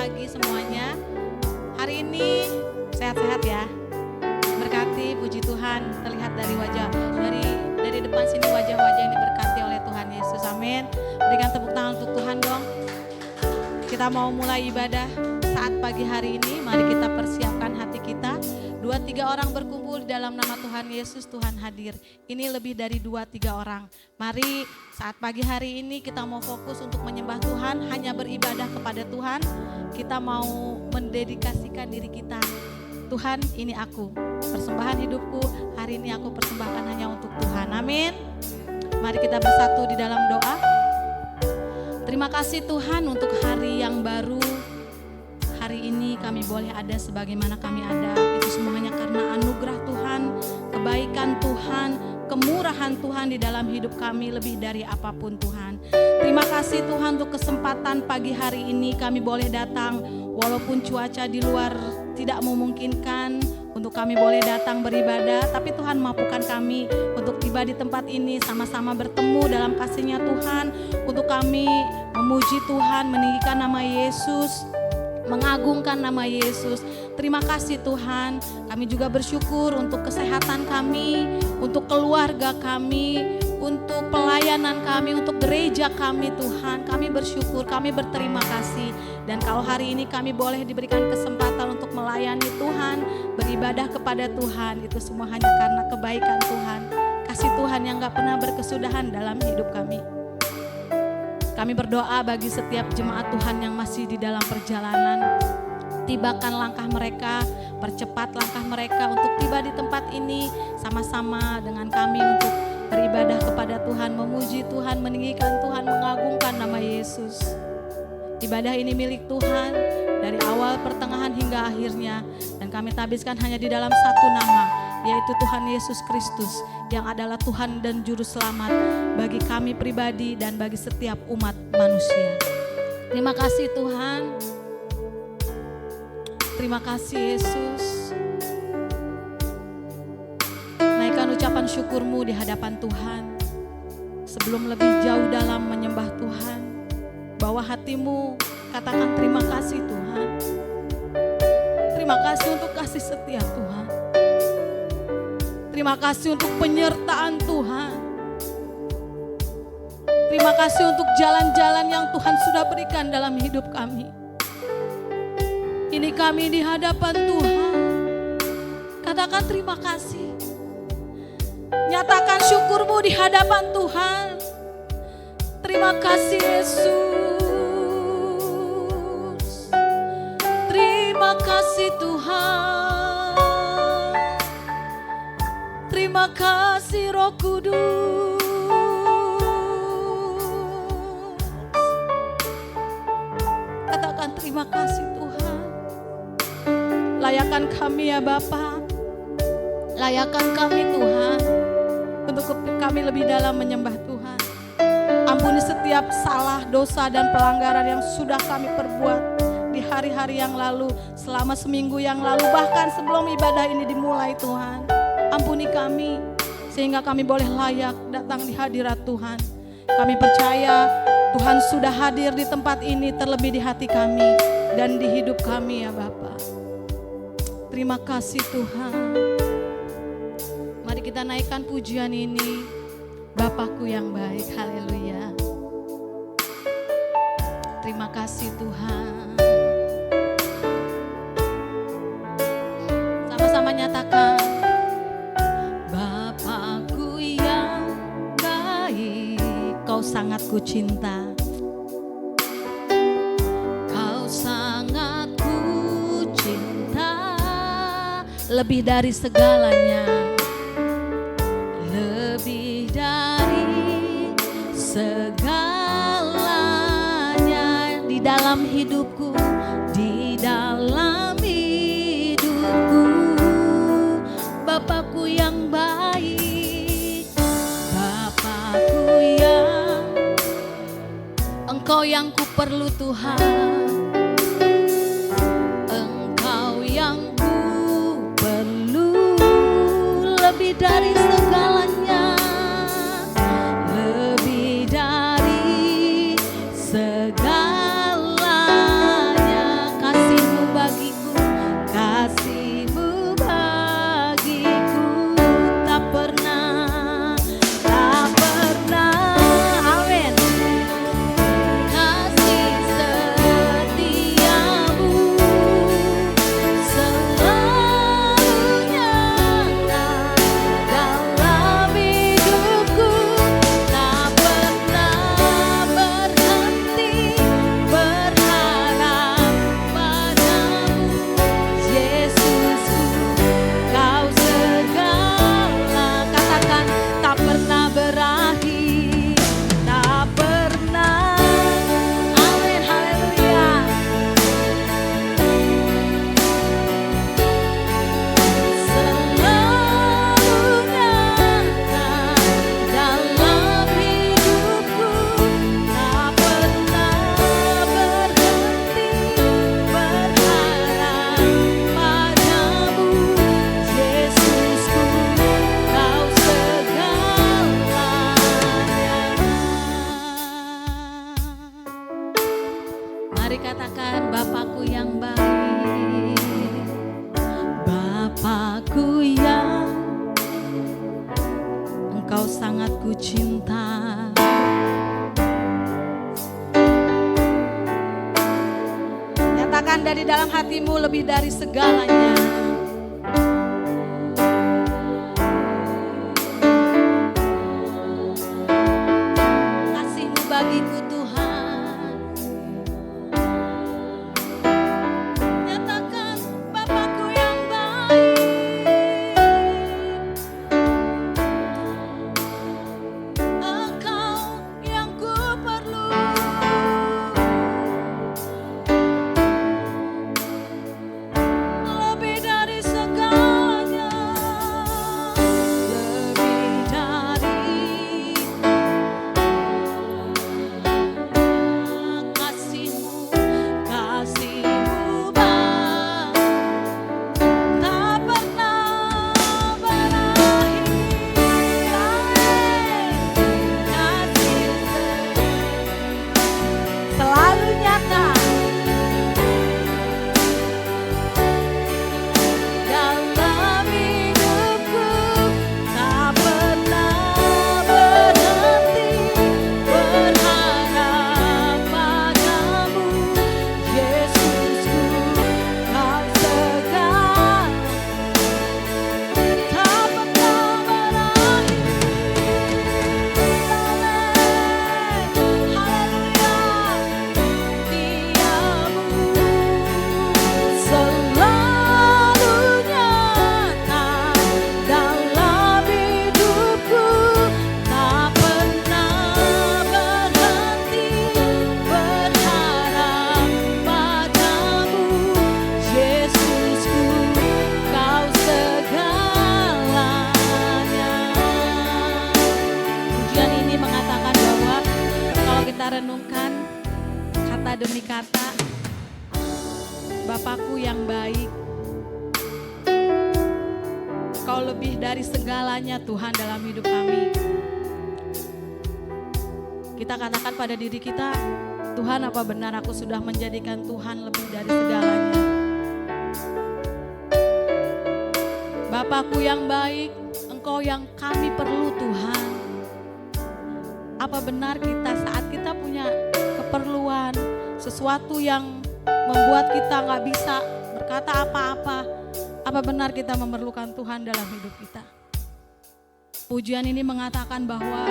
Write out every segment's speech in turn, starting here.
pagi semuanya. Hari ini sehat-sehat ya. Berkati, puji Tuhan, terlihat dari wajah dari depan sini wajah-wajah yang diberkati oleh Tuhan Yesus. Amin. Berikan tepuk tangan untuk Tuhan dong. Kita mau mulai ibadah saat pagi hari ini. Mari kita persiapkan hati kita. 2-3 orang berkumpul di dalam nama Tuhan Yesus, Tuhan hadir. Ini lebih dari 2-3 orang. Mari saat pagi hari ini kita mau fokus untuk menyembah Tuhan, hanya beribadah kepada Tuhan. Kita mau mendedikasikan diri kita. Tuhan, ini aku, persembahan hidupku, hari ini aku persembahkan hanya untuk Tuhan. Amin. Mari kita bersatu di dalam doa. Terima kasih Tuhan untuk hari yang baru. Hari ini kami boleh ada sebagaimana kami ada. Itu semuanya karena anugerah Tuhan, kebaikan Tuhan, kemurahan Tuhan di dalam hidup kami lebih dari apapun Tuhan. Terima kasih Tuhan untuk kesempatan pagi hari ini kami boleh datang. Walaupun cuaca di luar tidak memungkinkan untuk kami boleh datang beribadah. Tapi Tuhan mampukan kami untuk tiba di tempat ini sama-sama bertemu dalam kasih-Nya Tuhan. Untuk kami memuji Tuhan, meninggikan nama Yesus, mengagungkan nama Yesus. Terima kasih Tuhan. Kami juga bersyukur untuk kesehatan kami, untuk keluarga kami, untuk pelayanan kami, untuk gereja kami Tuhan. Kami bersyukur, kami berterima kasih. Dan kalau hari ini kami boleh diberikan kesempatan untuk melayani Tuhan, beribadah kepada Tuhan, itu semua hanya karena kebaikan Tuhan, kasih Tuhan yang gak pernah berkesudahan dalam hidup kami. Kami berdoa bagi setiap jemaat Tuhan yang masih di dalam perjalanan. Tibakan langkah mereka, percepat langkah mereka untuk tiba di tempat ini sama-sama dengan kami untuk beribadah kepada Tuhan, memuji Tuhan, meninggikan Tuhan, mengagungkan nama Yesus. Ibadah ini milik Tuhan dari awal, pertengahan hingga akhirnya. Dan kami tabiskan hanya di dalam satu nama, yaitu Tuhan Yesus Kristus yang adalah Tuhan dan Juru Selamat bagi kami pribadi dan bagi setiap umat manusia. Terima kasih Tuhan. Terima kasih Yesus. Naikkan ucapan syukurmu di hadapan Tuhan. Sebelum lebih jauh dalam menyembah Tuhan, bawa hatimu, katakan terima kasih Tuhan. Terima kasih untuk kasih setia Tuhan. Terima kasih untuk penyertaan Tuhan. Terima kasih untuk jalan-jalan yang Tuhan sudah berikan dalam hidup kami. Ini kami di hadapan Tuhan. Katakan terima kasih. Nyatakan syukurmu di hadapan Tuhan. Terima kasih Yesus. Terima kasih Tuhan. Terima kasih Roh Kudus. Katakan terima kasih Tuhan. Layakan kami ya Bapa. Layakan kami Tuhan. Untuk kami lebih dalam menyembah Tuhan. Ampuni setiap salah, dosa dan pelanggaran yang sudah kami perbuat di hari-hari yang lalu, selama seminggu yang lalu, bahkan sebelum ibadah ini dimulai Tuhan. Ampuni kami sehingga kami boleh layak datang di hadirat Tuhan. Kami percaya Tuhan sudah hadir di tempat ini, terlebih di hati kami dan di hidup kami ya Bapa. Terima kasih Tuhan. Mari kita naikkan pujian ini, Bapakku yang baik. Haleluya. Terima kasih Tuhan. Sama-sama nyatakan, Bapakku yang baik, Kau sangat ku cinta. Kau sangat ku cinta, lebih dari segalanya. Lebih dari segalanya di dalam hidupku, di dalam hidupku. Bapakku yang baik, Bapakku yang, Engkau yang ku perlu Tuhan. Engkau yang ku perlu, lebih dari segalanya. Lebih dari segalanya. Mari katakan Bapakku yang baik, Bapakku yang Engkau sangat ku cinta. Nyatakan dari dalam hatimu lebih dari segalanya. Kasih-Mu bagiku Tuhan. Nyatakan Bapakku yang baik, Engkau yang ku perlu. Lebih dari segalanya, lebih dari kasih-Mu, kasih-Mu tak pernah berakhir. Kasih selalu nyata dalam hidupku, tak pernah berhenti berharap padamu. Yesusku, Kau segala, tak pernah berakhir. Haleluya, Diamu selalu nyata dalam hidupku, tak pernah berhenti berharap padamu. Yesusku, Kau segalanya. Pujian ini mengatakan bahwa kalau kita renungkan kata demi kata, Bapakku yang baik, Kau lebih dari segalanya Tuhan dalam hidup kami. Kita katakan pada diri kita, Tuhan, apa benar aku sudah menjadikan Tuhan lebih dari segalanya? Bapakku yang baik, Engkau yang kami perlu Tuhan. Apa benar kita saat kita punya keperluan, sesuatu yang membuat kita nggak bisa berkata apa-apa, apa benar kita memerlukan Tuhan dalam hidup kita? Pujian ini mengatakan bahwa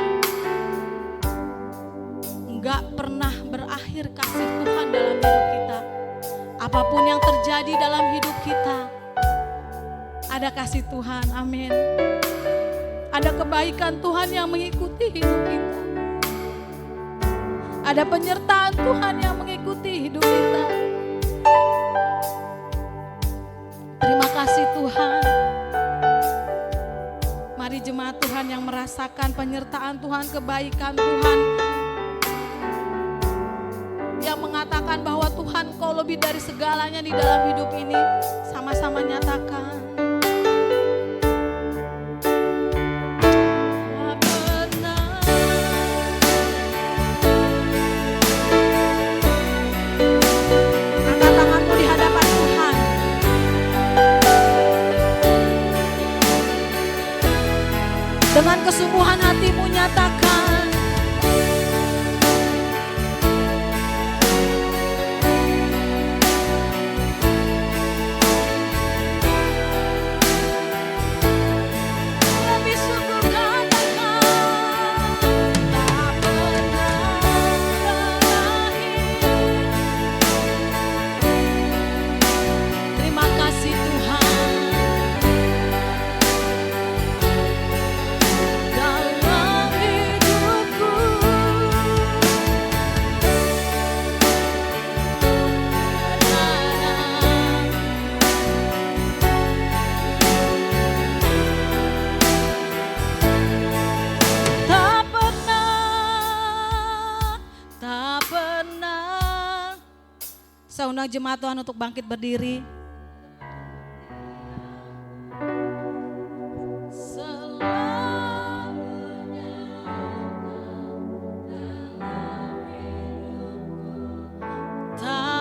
nggak pernah berakhir kasih Tuhan dalam hidup kita. Apapun yang terjadi dalam hidup kita, ada kasih Tuhan, amin. Ada kebaikan Tuhan yang mengikuti hidup kita. Ada penyertaan Tuhan yang mengikuti hidup kita. Terima kasih Tuhan. Mari jemaat Tuhan yang merasakan penyertaan Tuhan, kebaikan Tuhan, yang mengatakan bahwa Tuhan, Kau lebih dari segalanya di dalam hidup ini, sama-sama nyatakan. Angkat tanganmu di hadapan Tuhan. Dengan kesungguhan hatimu nyatakan, lebih sungguh katakan, tak pernah berakhir. Terima kasih Tuhan. Dalam hidupku, tak pernah. Saya undang jemaat Tuhan untuk bangkit berdiri. Tak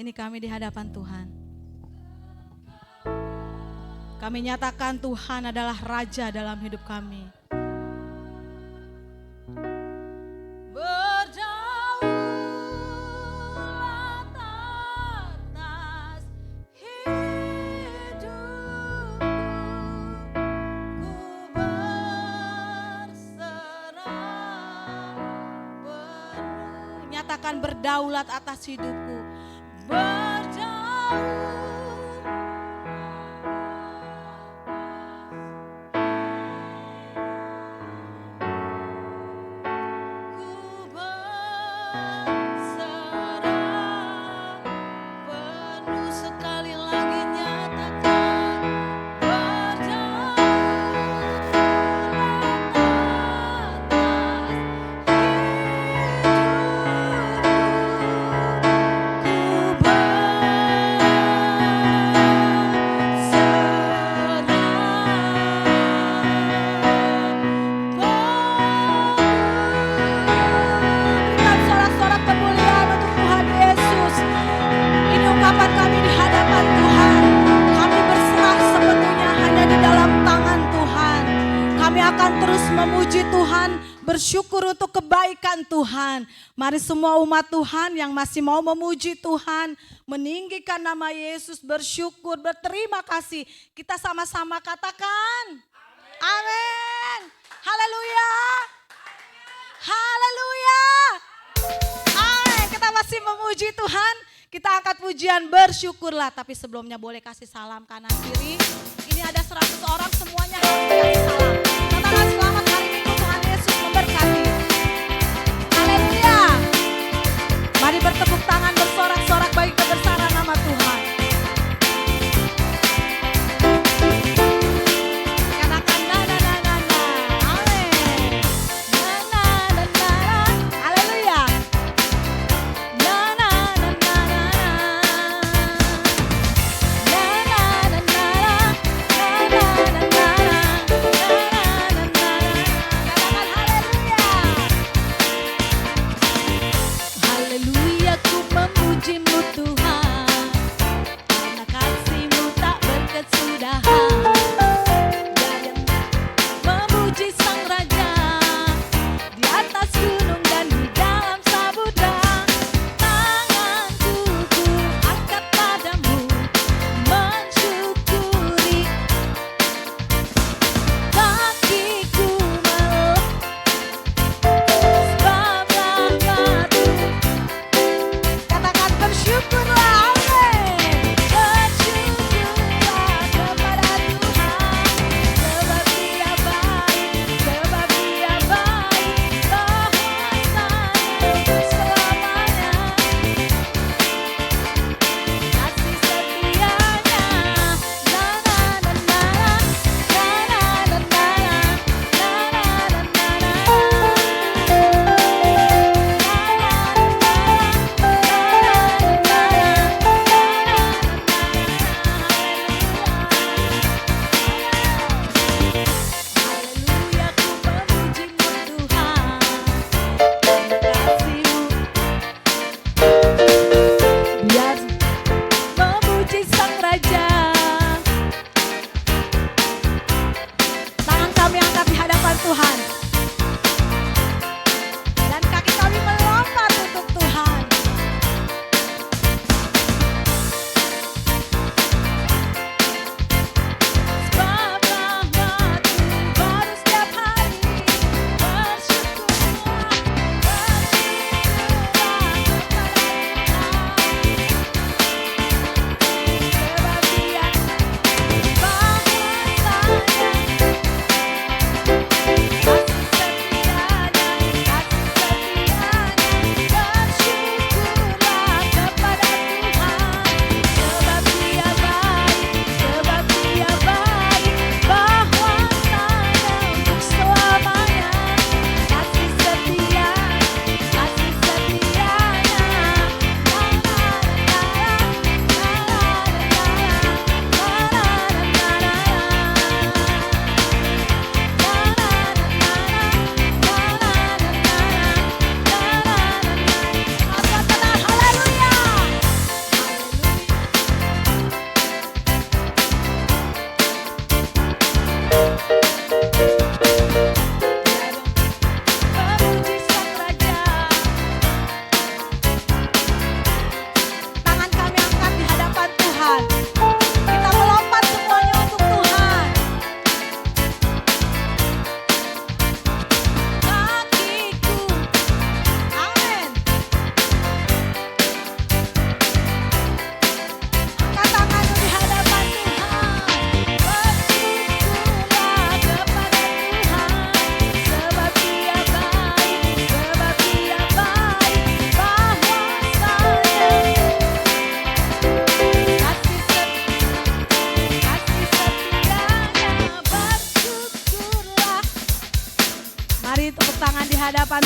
ini kami di hadapan Tuhan. Kami nyatakan Tuhan adalah Raja dalam hidup kami. Berdaulat atas hidupku, ku berserah penuh. Nyatakan berdaulat atas hidupku. Berdaulat. Memuji Tuhan, bersyukur untuk kebaikan Tuhan. Mari semua umat Tuhan yang masih mau memuji Tuhan, meninggikan nama Yesus, bersyukur, berterima kasih. Kita sama-sama katakan amin. Haleluya. Haleluya. Amin. Kita masih memuji Tuhan. Kita angkat pujian bersyukurlah. Tapi sebelumnya boleh kasih salam kanan kiri. Ini ada 100 orang semuanya harus kasih salam. Katakan selamat hari Minggu, Tuhan Yesus memberkati. Haleluya. Mari bertepuk tangan bersorak-sorak bagi kebesaran nama Tuhan. Katakan na na na na na. Amin. Na na na na. Haleluya. Na na na na na. Na na na na. Na na na na.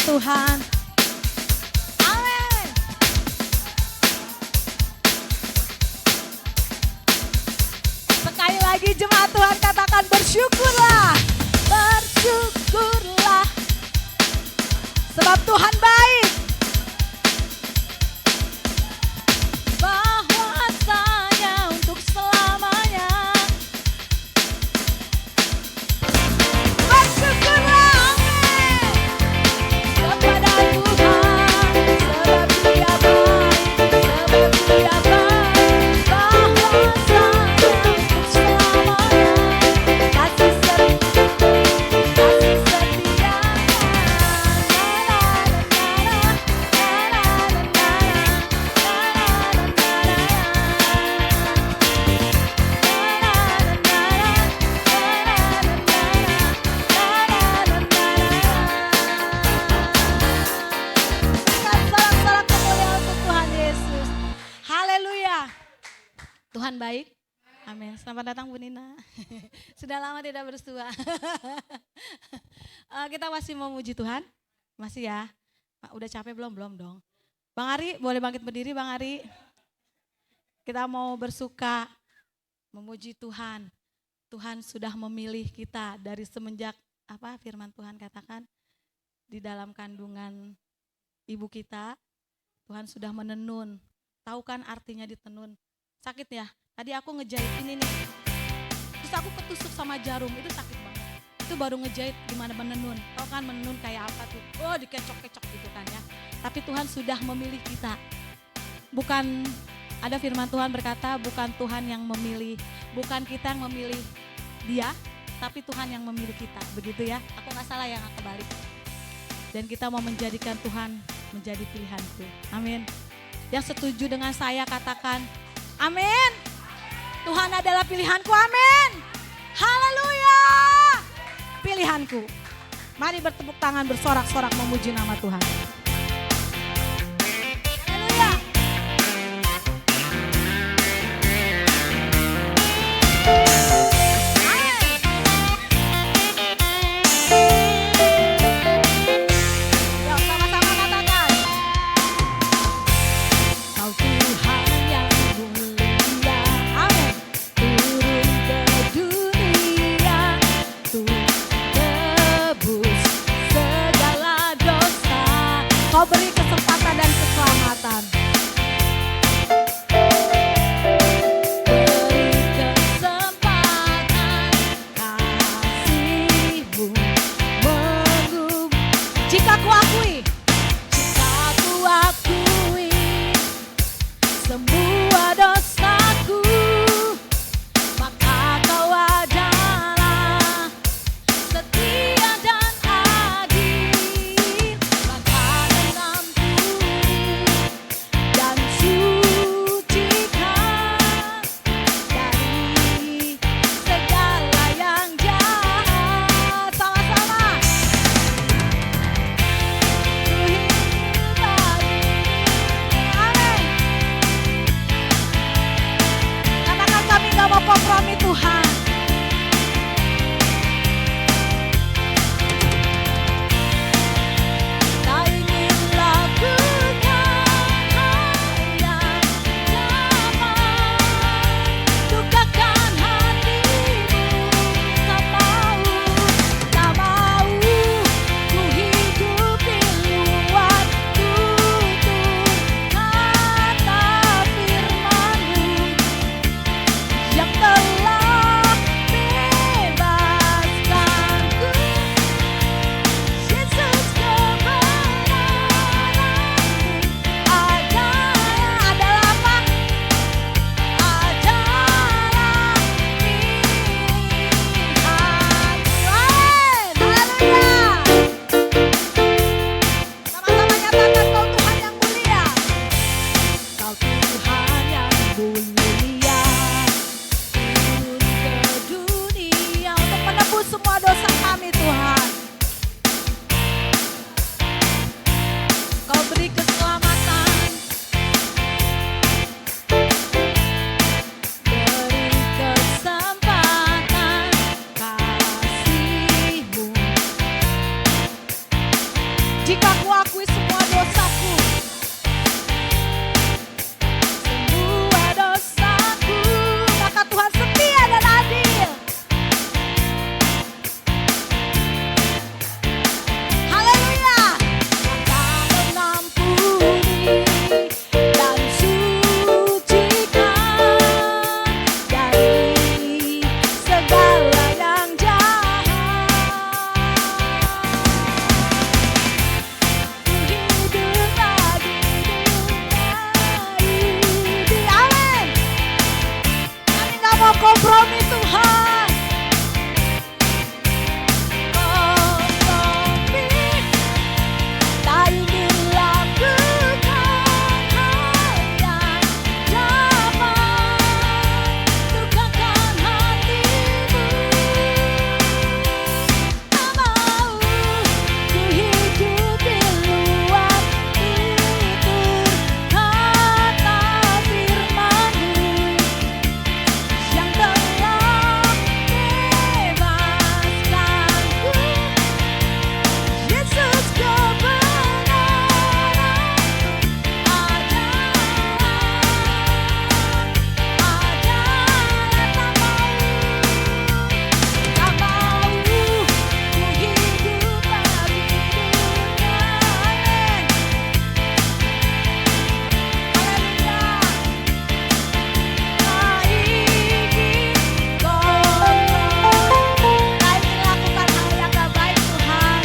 Tuhan. Amin. Sekali lagi jemaat Tuhan katakan bersyukurlah. Bersyukurlah. Sebab Tuhan baik. Bahwasanya untuk selamanya. Bersyukurlah, amin. Kepada Tuhan, sebab Dia baik, sebab Dia baik. Bahwasanya untuk selamanya. Kasih setia. Sorak-sorak kemuliaan untuk Tuhan Yesus. Haleluya. Tuhan baik. Amin. Selamat datang Bu Nina. Sudah lama tidak bersua. Kita masih mau memuji Tuhan? Masih ya? Pak, udah capek belum? Belum dong. Bang Ari, boleh bangkit berdiri Bang Ari? Kita mau bersuka memuji Tuhan. Tuhan sudah memilih kita dari semenjak apa firman Tuhan katakan di dalam kandungan ibu kita. Tuhan sudah menenun. Tahu kan artinya ditenun? Sakit ya? Tadi aku ngejahit ini nih. Terus aku ketusuk sama jarum, itu sakit banget. Itu baru ngejahit gimana menenun. Tahu kan menenun kayak apa tuh? Oh, dikecok-kecok gitu kan ya. Tapi Tuhan sudah memilih kita. Bukan, ada firman Tuhan berkata, bukan Tuhan yang memilih, bukan kita yang memilih Dia, tapi Tuhan yang memilih kita. Begitu ya? Aku gak salah yang aku balik. Dan kita mau menjadikan Tuhan menjadi pilihanku. Amin. Yang setuju dengan saya katakan, amin. Tuhan adalah pilihanku, amin. Haleluya. Pilihanku. Mari bertepuk tangan, bersorak-sorak memuji nama Tuhan. Haleluya. Yuk sama-sama katakan. Kau Tuhan yang mulia, amin. Turun ke dunia, untuk tebus segala dosa akui semua dosaku. Semua dosaku. Maka Tuhan setia dan adil. Haleluya. Akan mengampuni dan sucikan dari segala yang jahat. Hidup lagi di amin. Kami gak mau kompromi Tuhan. Kompromi tak ingin lakukan hal yang dapat lukakan hatimu. Tak mau ku hidup di luar tutur kata firman-Mu yang telah bebaskanku. Yesus kebenaran tak mau ku hidup lagi di dunia. Haleluya. Tak ingin lakukan hal yang gak baik Tuhan.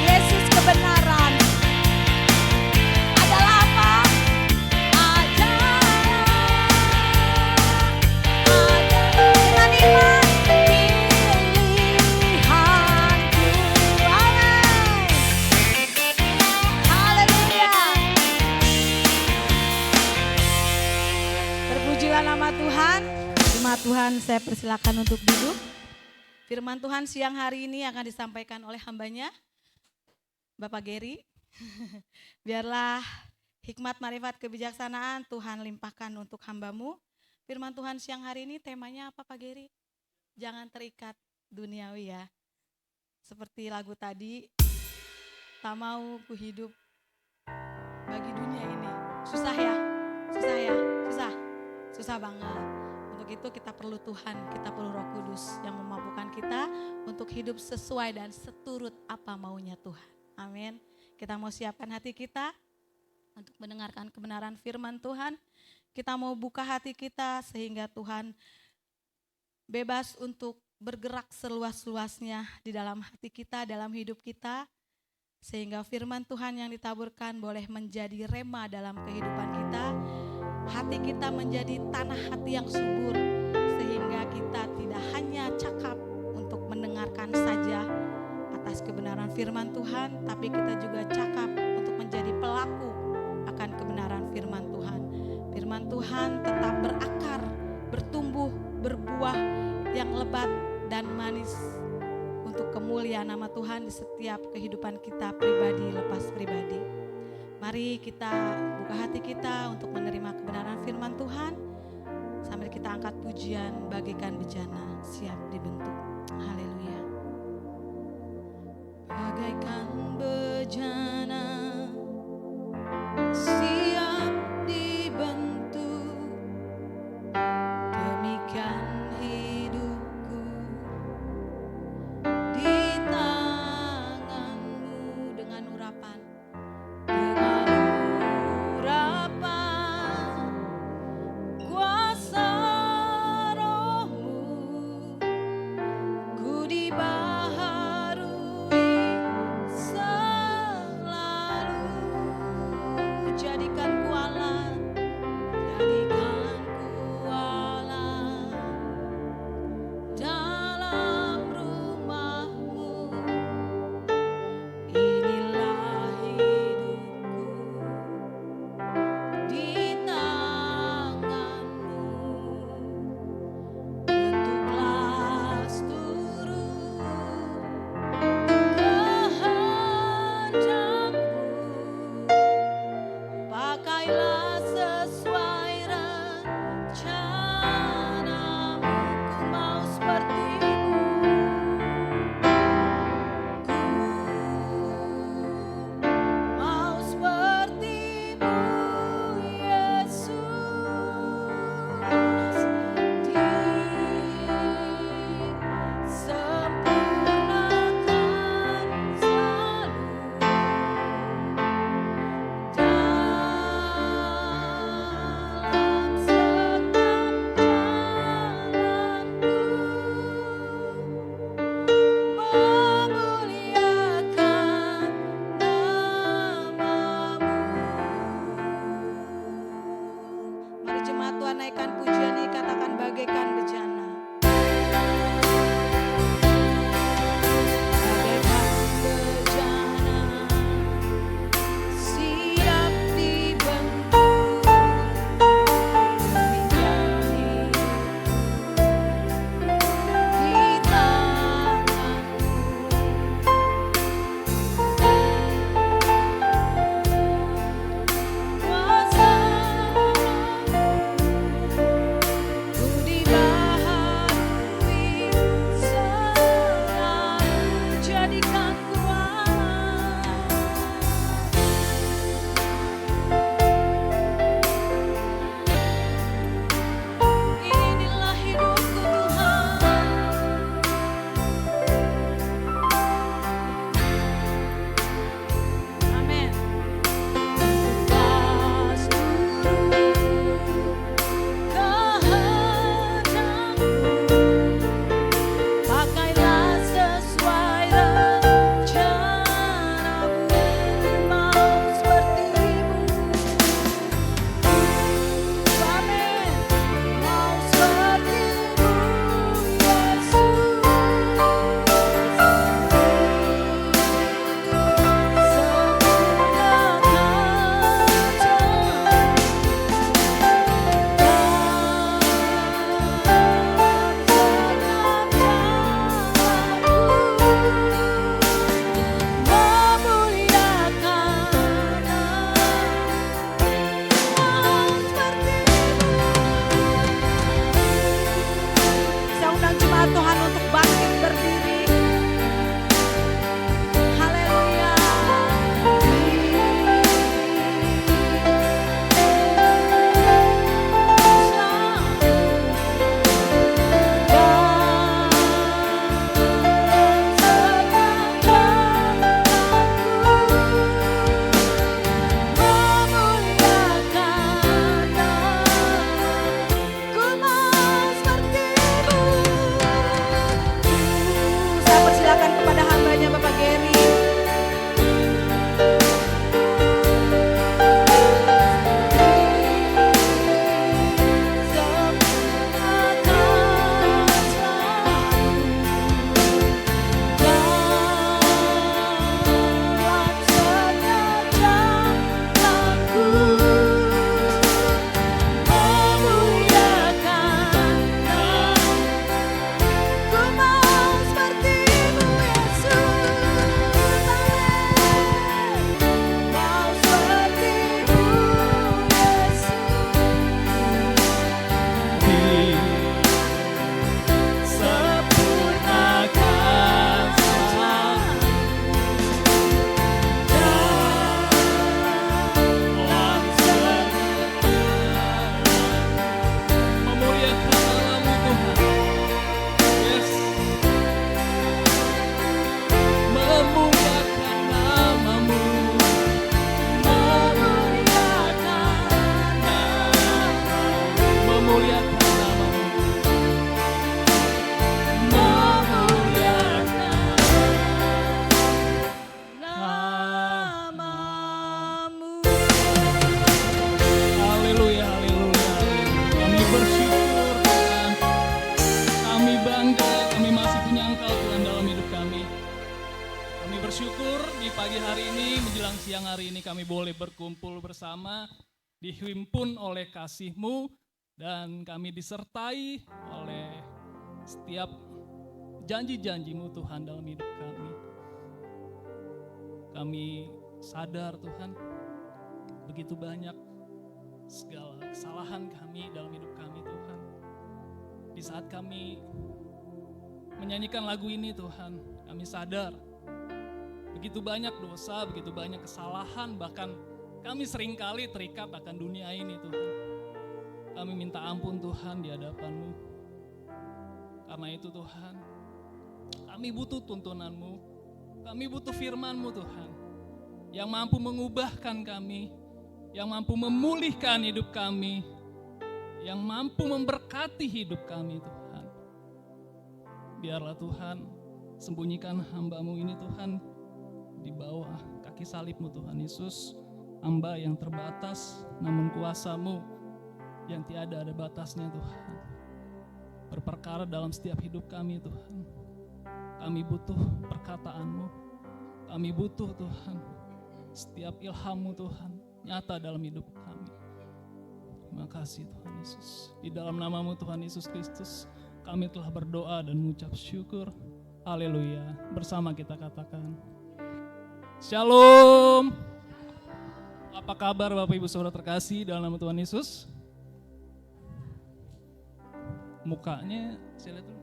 Yesus kebenaran adalah apa? Dengan iman pilihanku. Amin. Haleluya. Terpujilah nama Tuhan. Jemaat Tuhan, saya persilakan untuk duduk. Firman Tuhan siang hari ini akan disampaikan oleh hambanya, Bapak Gary. Biarlah hikmat, marifat, kebijaksanaan Tuhan limpahkan untuk hamba-Mu. Firman Tuhan siang hari ini temanya apa Pak Gary? Jangan terikat duniawi ya. Seperti lagu tadi, tak mau ku hidup bagi dunia ini. Susah ya, susah banget. Untuk itu kita perlu Tuhan, kita perlu Roh Kudus yang memampukan kita untuk hidup sesuai dan seturut apa maunya Tuhan. Amin. Kita mau siapkan hati kita untuk mendengarkan kebenaran firman Tuhan. Kita mau buka hati kita sehingga Tuhan bebas untuk bergerak seluas-luasnya di dalam hati kita, dalam hidup kita. Sehingga firman Tuhan yang ditaburkan boleh menjadi rema dalam kehidupan kita. Hati kita menjadi tanah hati yang subur. Sehingga kita tidak hanya cakap untuk mendengarkan saja atas kebenaran firman Tuhan, tapi kita juga cakap untuk menjadi pelaku akan kebenaran firman Tuhan. Firman Tuhan tetap berakar, bertumbuh, berbuah yang lebat dan manis untuk kemuliaan nama Tuhan di setiap kehidupan kita pribadi lepas pribadi. Mari kita buka hati kita untuk menerima kebenaran firman Tuhan. Sambil kita angkat pujian bagaikan bejana siap dibentuk. Haleluya. Bagaikan bejana siap dibentuk, demikian hidupku di tangan-Mu. Dengan urapan kuasa Roh-Mu, ku dibawa Tuhan naikkan pujian ini, katakan bagaikan bejana. siang hari ini kami boleh berkumpul bersama, dihimpun oleh kasih-Mu, dan kami disertai oleh setiap janji-janji-Mu Tuhan dalam hidup kami. Kami sadar Tuhan, begitu banyak segala kesalahan kami dalam hidup kami Tuhan. Di saat kami menyanyikan lagu ini Tuhan, kami sadar begitu banyak dosa, begitu banyak kesalahan, bahkan kami seringkali terikat akan dunia ini Tuhan. Kami minta ampun Tuhan di hadapan-Mu. Karena itu Tuhan, kami butuh tuntunan-Mu, kami butuh firman-Mu Tuhan, yang mampu mengubahkan kami, yang mampu memulihkan hidup kami, yang mampu memberkati hidup kami Tuhan. Biarlah Tuhan, sembunyikan hamba-Mu ini Tuhan di bawah kaki salib-Mu Tuhan Yesus, hamba yang terbatas namun kuasa-Mu yang tiada ada batasnya Tuhan. Berperkara dalam setiap hidup kami Tuhan. Kami butuh perkataan-Mu. Kami butuh Tuhan setiap ilham-Mu Tuhan nyata dalam hidup kami. Terima kasih Tuhan Yesus. Di dalam nama-Mu Tuhan Yesus Kristus kami telah berdoa dan mengucap syukur. Haleluya. Bersama kita katakan Shalom. Apa kabar Bapak Ibu Saudara terkasih dalam nama Tuhan Yesus? Mukanya saya lihat dulu.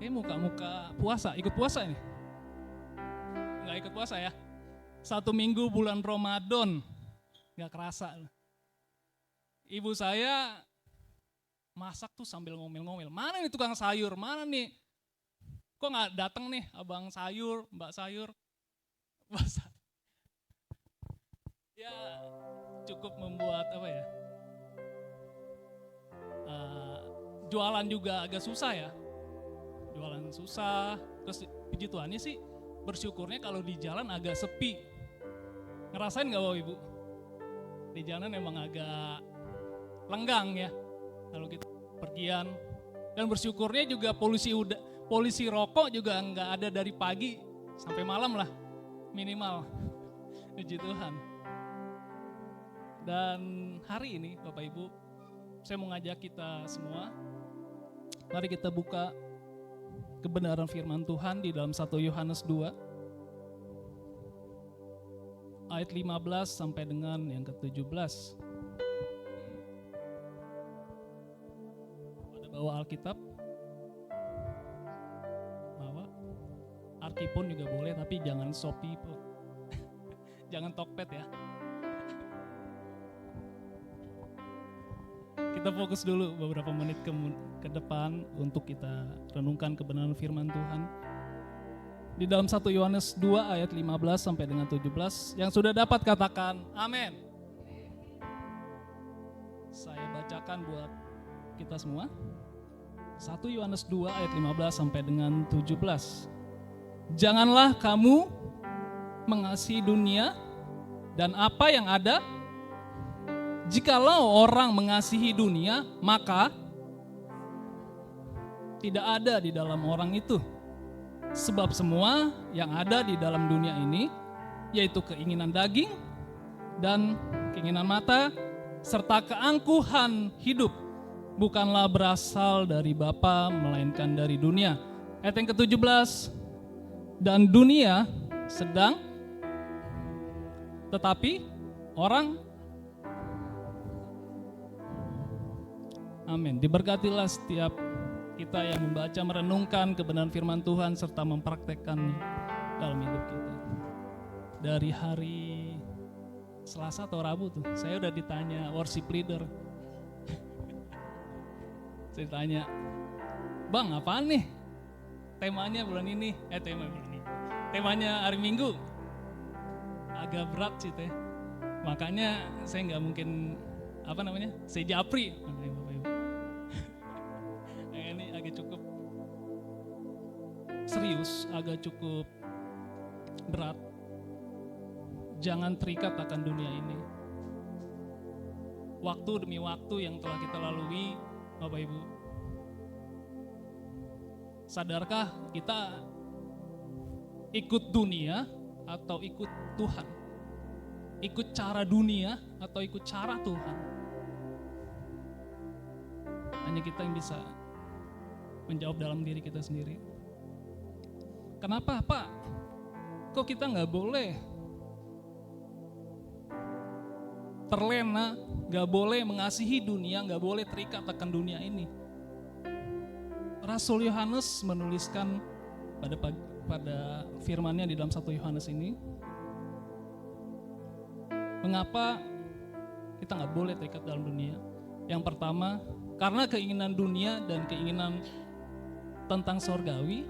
Kayak muka-muka puasa, ikut puasa ini? Enggak ikut puasa ya? 1 minggu bulan Ramadan. Enggak kerasa. Ibu saya masak tuh sambil ngomel-ngomel. Mana nih tukang sayur? Mana nih? Kok enggak datang nih abang sayur, mbak sayur? Masak. Ya cukup membuat apa ya? Jualan juga agak susah ya. Jualan susah. Terus puji Tuhannya sih bersyukurnya kalau di jalan agak sepi. Ngerasain gak Bapak Ibu? Di jalan emang agak lenggang ya. Kalau kita pergian. Dan bersyukurnya juga polusi rokok juga gak ada dari pagi sampai malam lah. Minimal. Puji Tuhan. Dan hari ini Bapak Ibu, saya mau ngajak kita semua, mari kita buka kebenaran firman Tuhan di dalam 1 Yohanes 2 ayat 15 sampai dengan yang ke-17. Ada bawa Alkitab? Bawa. Arkipun juga boleh, tapi jangan Shopee. Jangan Tokped ya. Kita fokus dulu beberapa menit ke depan untuk kita renungkan kebenaran firman Tuhan. Di dalam 1 Yohanes 2 ayat 15 sampai dengan 17. Yang sudah dapat katakan amin. Saya bacakan buat kita semua. 1 Yohanes 2 ayat 15 sampai dengan 17. Janganlah kamu mengasihi dunia dan apa yang ada. Jikalau orang mengasihi dunia, maka tidak ada di dalam orang itu. Sebab semua yang ada di dalam dunia ini, yaitu keinginan daging dan keinginan mata, serta keangkuhan hidup, bukanlah berasal dari Bapa, melainkan dari dunia. Ayat yang ke-17, dan dunia sedang, tetapi orang. Amin. Diberkatilah setiap kita yang membaca, merenungkan kebenaran firman Tuhan serta mempraktekkannya dalam hidup kita. Dari hari Selasa atau Rabu tuh, saya udah ditanya worship leader. Saya tanya, Bang apaan nih? Temanya bulan ini, temanya hari Minggu. Agak berat sih teh. Makanya saya nggak mungkin saya japri. Ini agak cukup serius, agak cukup berat. Jangan terikat akan dunia ini. Waktu demi waktu yang telah kita lalui, Bapak Ibu, sadarkah kita ikut dunia atau ikut Tuhan? Ikut cara dunia atau ikut cara Tuhan? Hanya kita yang bisa menjawab dalam diri kita sendiri. Kenapa Pak? Kok kita gak boleh terlena, gak boleh mengasihi dunia, gak boleh terikat akan dunia ini? Rasul Yohanes menuliskan pada firman-Nya di dalam 1 Yohanes ini, mengapa kita gak boleh terikat dalam dunia? Yang pertama, karena keinginan dunia dan keinginan tentang sorgawi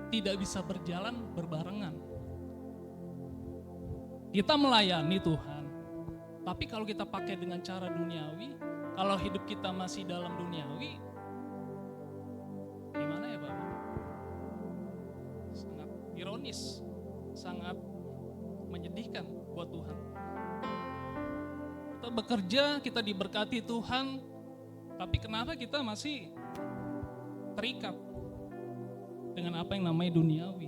tidak bisa berjalan berbarengan. Kita melayani Tuhan, tapi kalau kita pakai dengan cara duniawi, kalau hidup kita masih dalam duniawi, gimana ya Bapak? Sangat ironis, sangat menyedihkan buat Tuhan. Kita bekerja, kita diberkati Tuhan, tapi kenapa kita masih terikat dengan apa yang namanya duniawi?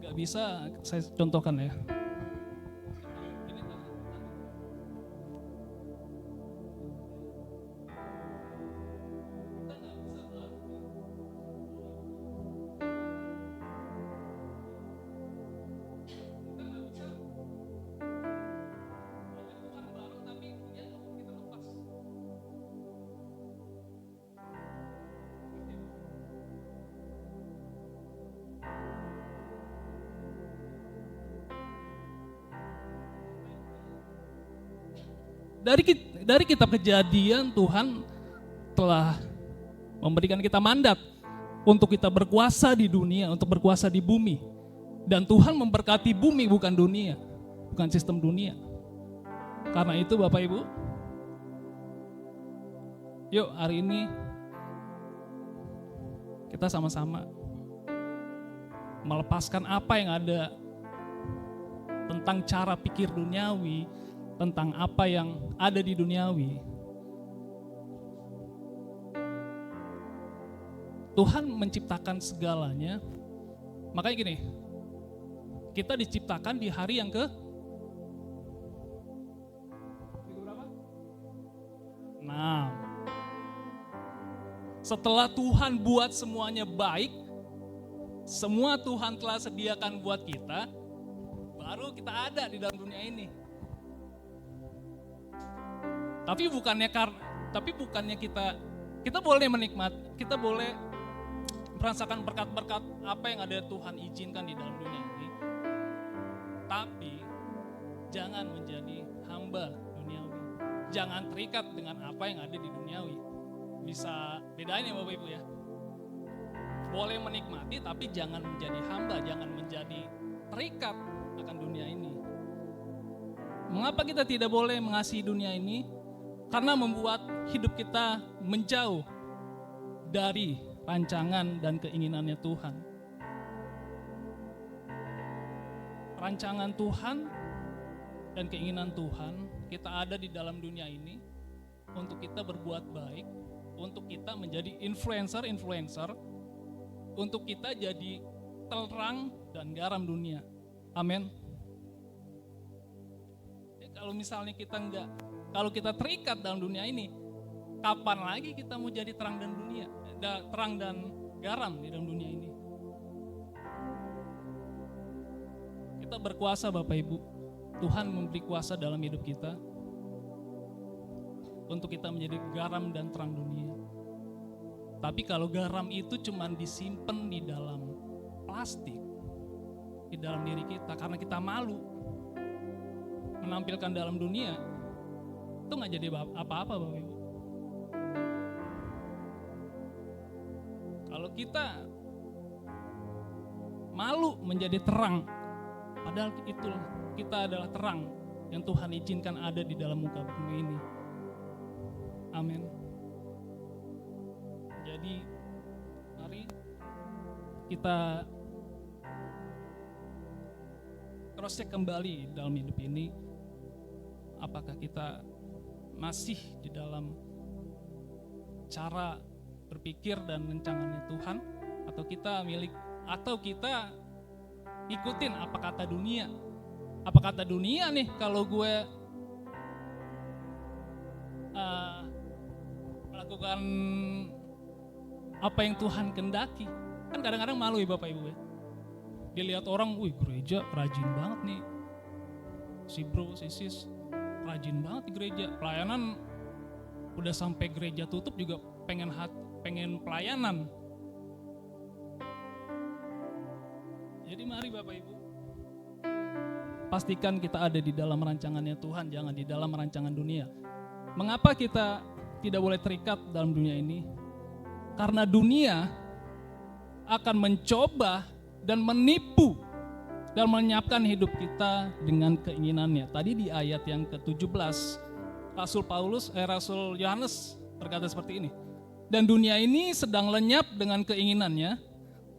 Gak bisa saya contohkan ya. Dari kitab Kejadian, Tuhan telah memberikan kita mandat untuk kita berkuasa di dunia, untuk berkuasa di bumi. Dan Tuhan memberkati bumi, bukan dunia, bukan sistem dunia. Karena itu Bapak Ibu, yuk hari ini kita sama-sama melepaskan apa yang ada tentang cara pikir duniawi, tentang apa yang ada di duniawi. Tuhan menciptakan segalanya. Makanya gini, kita diciptakan di hari yang ke berapa? 6. Setelah Tuhan buat semuanya baik, semua Tuhan telah sediakan buat kita, baru kita ada di dalam dunia ini. Tapi bukannya kita boleh menikmati, kita boleh merasakan berkat-berkat apa yang ada Tuhan izinkan di dalam dunia ini. Tapi jangan menjadi hamba duniawi. Jangan terikat dengan apa yang ada di duniawi. Bisa bedain ya Bapak Ibu ya. Boleh menikmati tapi jangan menjadi hamba, jangan menjadi terikat akan dunia ini. Mengapa kita tidak boleh mengasihi dunia ini? Karena membuat hidup kita menjauh dari rancangan dan keinginannya Tuhan. Rancangan Tuhan dan keinginan Tuhan, kita ada di dalam dunia ini untuk kita berbuat baik, untuk kita menjadi influencer, untuk kita jadi terang dan garam dunia. Amin. Kalau misalnya kalau kita terikat dalam dunia ini, kapan lagi kita mau jadi terang dan garam di dalam dunia ini? Kita berkuasa Bapak Ibu. Tuhan memberi kuasa dalam hidup kita untuk kita menjadi garam dan terang dunia. Tapi kalau garam itu cuma disimpan di dalam plastik, di dalam diri kita, karena kita malu menampilkan dalam dunia, itu gak jadi apa-apa Bapak Ibu. Kalau kita malu menjadi terang, padahal itu kita adalah terang yang Tuhan izinkan ada di dalam muka bumi ini. Amin. Jadi mari kita cross check kembali dalam hidup ini. Apakah kita masih di dalam cara berpikir dan rancangannya Tuhan, atau kita ikutin apa kata dunia? Apa kata dunia nih kalau gue melakukan apa yang Tuhan kehendaki? Kan kadang-kadang malu ya Bapak Ibu ya. Dilihat orang, wih gereja rajin banget nih. Si bro, si sis rajin banget di gereja. Pelayanan udah sampai gereja tutup juga pengen pelayanan. Jadi mari Bapak Ibu, pastikan kita ada di dalam rancangannya Tuhan, jangan di dalam rancangan dunia. Mengapa kita tidak boleh terikat dalam dunia ini? Karena dunia akan mencoba dan menipu dan menyiapkan hidup kita dengan keinginannya. Tadi di ayat yang ke-17, Rasul Yohanes berkata seperti ini. Dan dunia ini sedang lenyap dengan keinginannya,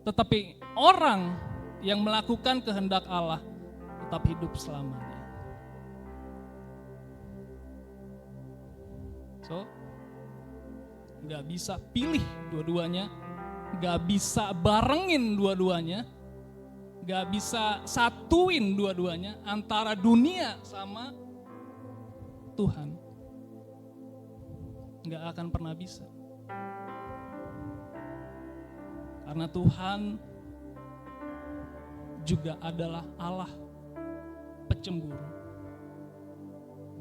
tetapi orang yang melakukan kehendak Allah tetap hidup selamanya. So, gak bisa pilih dua-duanya, gak bisa barengin dua-duanya, gak bisa satuin dua-duanya antara dunia sama Tuhan. Gak akan pernah bisa. Karena Tuhan juga adalah Allah pecemburu.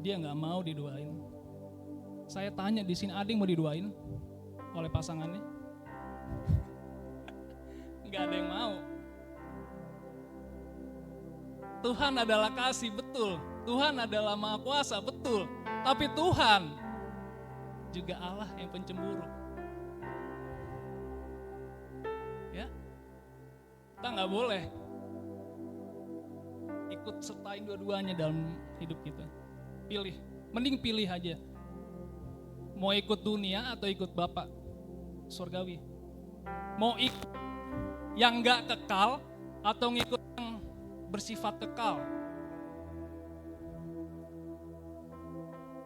Dia gak mau diduain. Saya tanya di sini, ada yang mau diduain oleh pasangannya? Gak ada yang mau. Tuhan adalah kasih, betul. Tuhan adalah Maha Kuasa, betul. Tapi Tuhan juga Allah yang pencemburu. Ya, kita nggak boleh ikut sertain dua-duanya dalam hidup kita. Pilih, mending pilih aja. Mau ikut dunia atau ikut Bapa surgawi? Mau ikut yang nggak kekal atau ngikut yang bersifat kekal?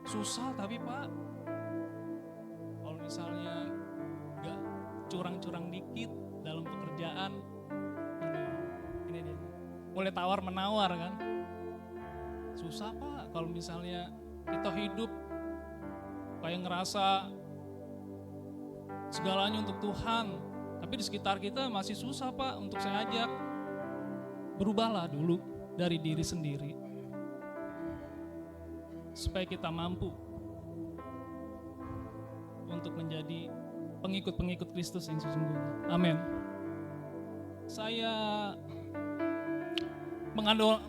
Susah tapi Pak, kalau misalnya nggak curang-curang dikit dalam pekerjaan, ini dia, mulai tawar menawar kan? Susah Pak, kalau misalnya kita hidup kayak ngerasa segalanya untuk Tuhan, tapi di sekitar kita masih susah Pak untuk saya ajak. Berubahlah dulu dari diri sendiri, supaya kita mampu untuk menjadi pengikut-pengikut Kristus yang sesungguhnya. Amin. Saya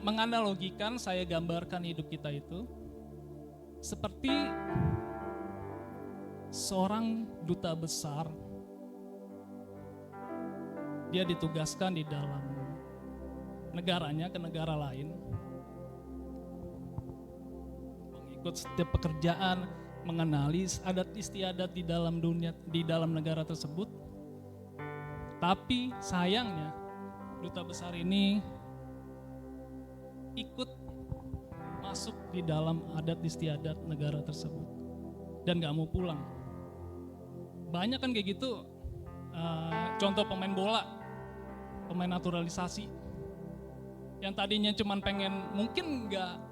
menganalogikan, saya gambarkan hidup kita itu seperti seorang duta besar. Dia ditugaskan di dalam negaranya ke negara lain, mengikut setiap pekerjaan, mengenali adat istiadat di dalam dunia, di dalam negara tersebut. Tapi sayangnya duta besar ini ikut masuk di dalam adat istiadat negara tersebut dan gak mau pulang. Banyak kan kayak gitu, contoh pemain bola, pemain naturalisasi yang tadinya cuman pengen, mungkin gak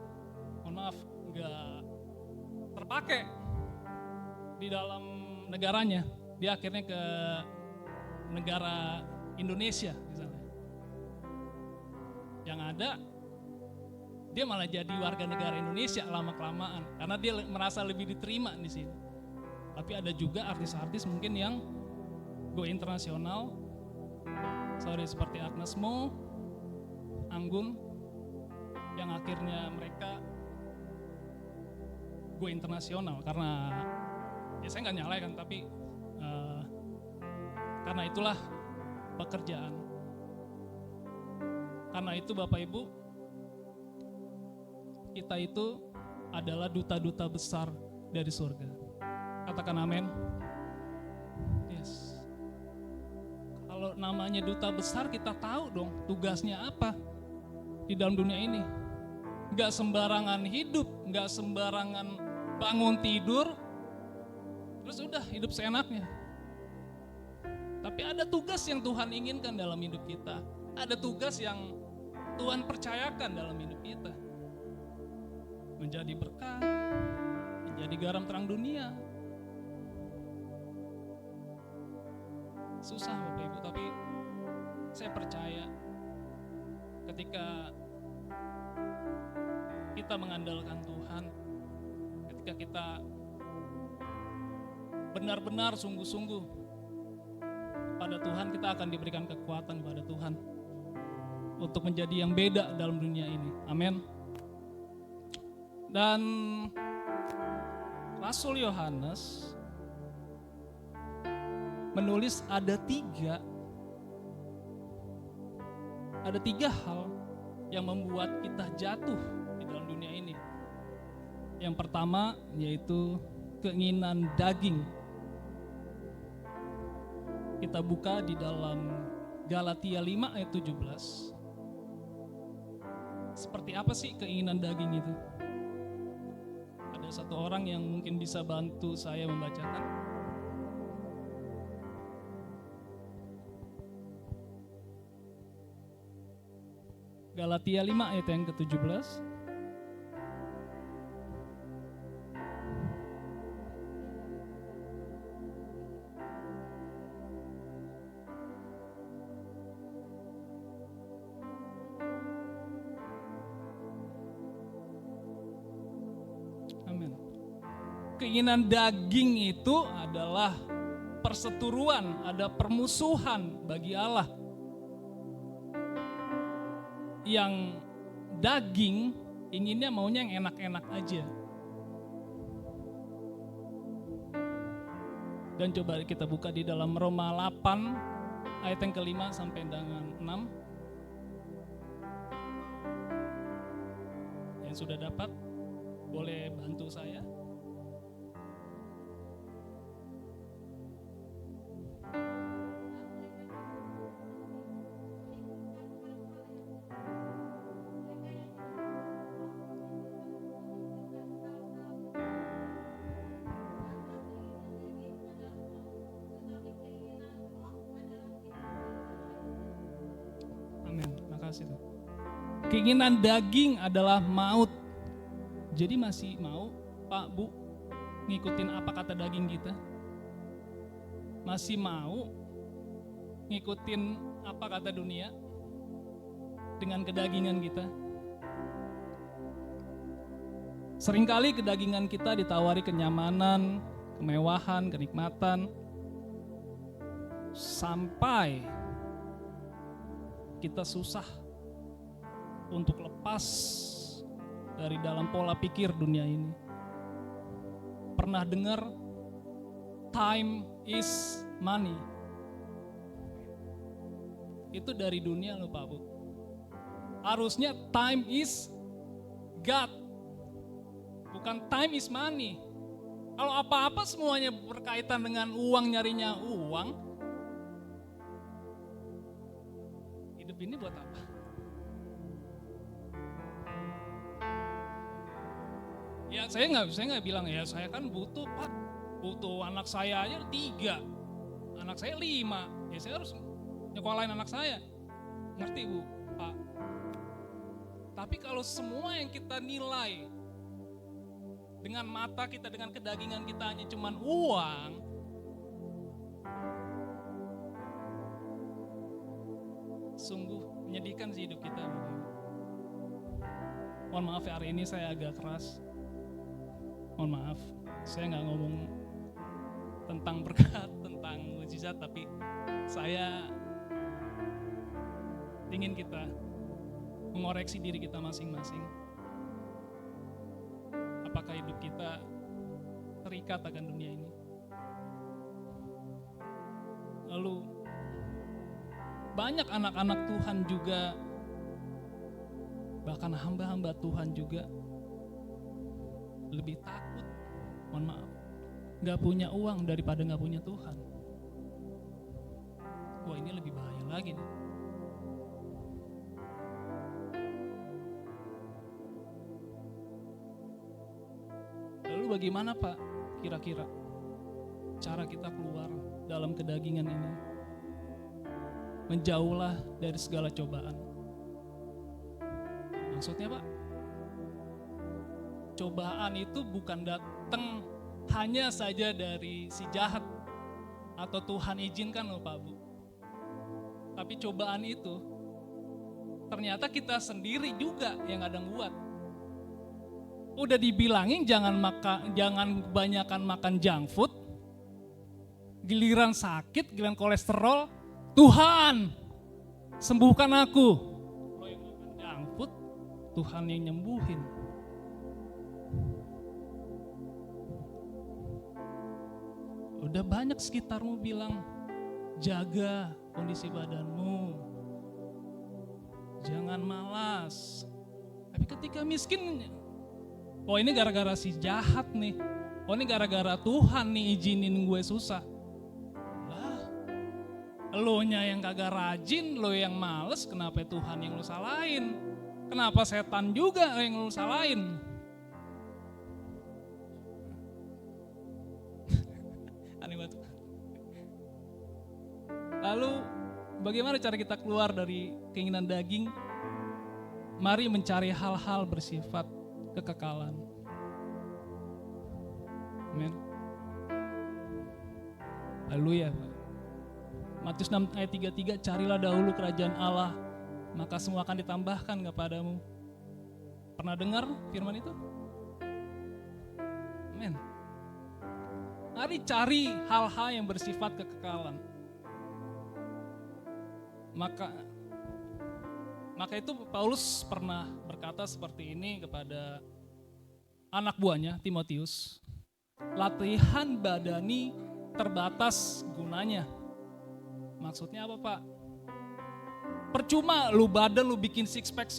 terpakai di dalam negaranya, dia akhirnya ke negara Indonesia misalnya. Yang ada dia malah jadi warga negara Indonesia lama-kelamaan karena dia merasa lebih diterima di sini. Tapi ada juga artis-artis mungkin yang go internasional, seperti Agnes Mo, Anggun, yang akhirnya mereka go internasional karena ya saya nggak nyalakan, tapi karena itulah pekerjaan. Karena itu Bapak Ibu, kita itu adalah duta-duta besar dari surga. Katakan amin. Yes. Kalau namanya duta besar, kita tahu dong tugasnya apa di dalam dunia ini. Gak sembarangan hidup, gak sembarangan bangun tidur, terus udah hidup seenaknya. Tapi ada tugas yang Tuhan inginkan dalam hidup kita. Ada tugas yang Tuhan percayakan dalam hidup kita. Menjadi berkat, menjadi garam terang dunia. Susah Bapak Ibu, tapi saya percaya ketika kita mengandalkan Tuhan, ketika kita benar-benar sungguh-sungguh pada Tuhan, kita akan diberikan kekuatan pada Tuhan untuk menjadi yang beda dalam dunia ini. Amin. Dan Rasul Yohanes menulis ada tiga hal yang membuat kita jatuh di dalam dunia ini. Yang pertama yaitu keinginan daging. Kita buka di dalam Galatia 5 ayat 17. Seperti apa sih keinginan daging itu? Ada satu orang yang mungkin bisa bantu saya membacakan. Galatia 5 ayat yang ke-17. Amin. Keinginan daging itu adalah perseteruan, ada permusuhan bagi Allah. Yang daging inginnya maunya yang enak-enak aja. Dan coba kita buka di dalam Roma 8 ayat yang ke-5 sampai dengan 6. Yang sudah dapat boleh bantu saya. Amin. Makasih tuh. Keinginan daging adalah maut. Jadi masih mau Pak Bu ngikutin apa kata daging kita? Masih mau ngikutin apa kata dunia dengan kedagingan kita? Seringkali kedagingan kita ditawari kenyamanan, kemewahan, kenikmatan, sampai kita susah untuk lepas dari dalam pola pikir dunia ini. Pernah dengar time is money? Itu dari dunia loh Pak Bu. Harusnya time is God, bukan time is money. Kalau apa-apa semuanya berkaitan dengan uang, nyarinya uang, hidup ini buat apa? Ya saya nggak bilang ya saya kan butuh Pak, butuh anak saya aja 3, anak saya 5, ya saya harus nyekolahin anak saya, ngerti Bu Pak? Tapi kalau semua yang kita nilai dengan mata kita, dengan kedagingan kita hanya cuman uang, sungguh menyedihkan sih hidup kita. Mohon maaf ya hari ini saya agak keras. Mohon maaf, saya nggak ngomong tentang berkat, tentang mujizat, tapi saya ingin kita mengoreksi diri kita masing-masing. Apakah hidup kita terikat akan dunia ini? Lalu banyak anak-anak Tuhan juga, bahkan hamba-hamba Tuhan juga lebih takut, mohon maaf, gak punya uang daripada gak punya Tuhan. Wah ini lebih bahaya lagi nih. Lalu bagaimana Pak kira-kira cara kita keluar dalam kedagingan ini? Menjauhlah dari segala cobaan. Maksudnya Pak, cobaan itu bukan datang hanya saja dari si jahat atau Tuhan izinkan loh Pak Bu. Tapi cobaan itu ternyata kita sendiri juga yang kadang buat. Udah dibilangin jangan kebanyakan makan junk food, giliran sakit, giliran kolesterol, Tuhan sembuhkan aku. Kalau yang makan junk food, Tuhan yang nyembuhin. Udah banyak sekitarmu bilang, jaga kondisi badanmu, jangan malas. Tapi ketika miskin, oh ini gara-gara si jahat nih, oh ini gara-gara Tuhan nih izinin gue susah. Lah, lo nya yang kagak rajin, lo yang males, kenapa Tuhan yang lo salahin? Kenapa setan juga yang lu salahin? Aneh banget. Lalu bagaimana cara kita keluar dari keinginan daging? Mari mencari hal-hal bersifat kekekalan. Amin. Haleluya. Matius 6 ayat 33, carilah dahulu kerajaan Allah, maka semua akan ditambahkan kepadamu. Pernah dengar firman itu? Amin. Mari cari hal-hal yang bersifat kekekalan. Maka itu Paulus pernah berkata seperti ini kepada anak buahnya Timotius. Latihan badani terbatas gunanya. Maksudnya apa, Pak? Percuma lu badan lu bikin six pack.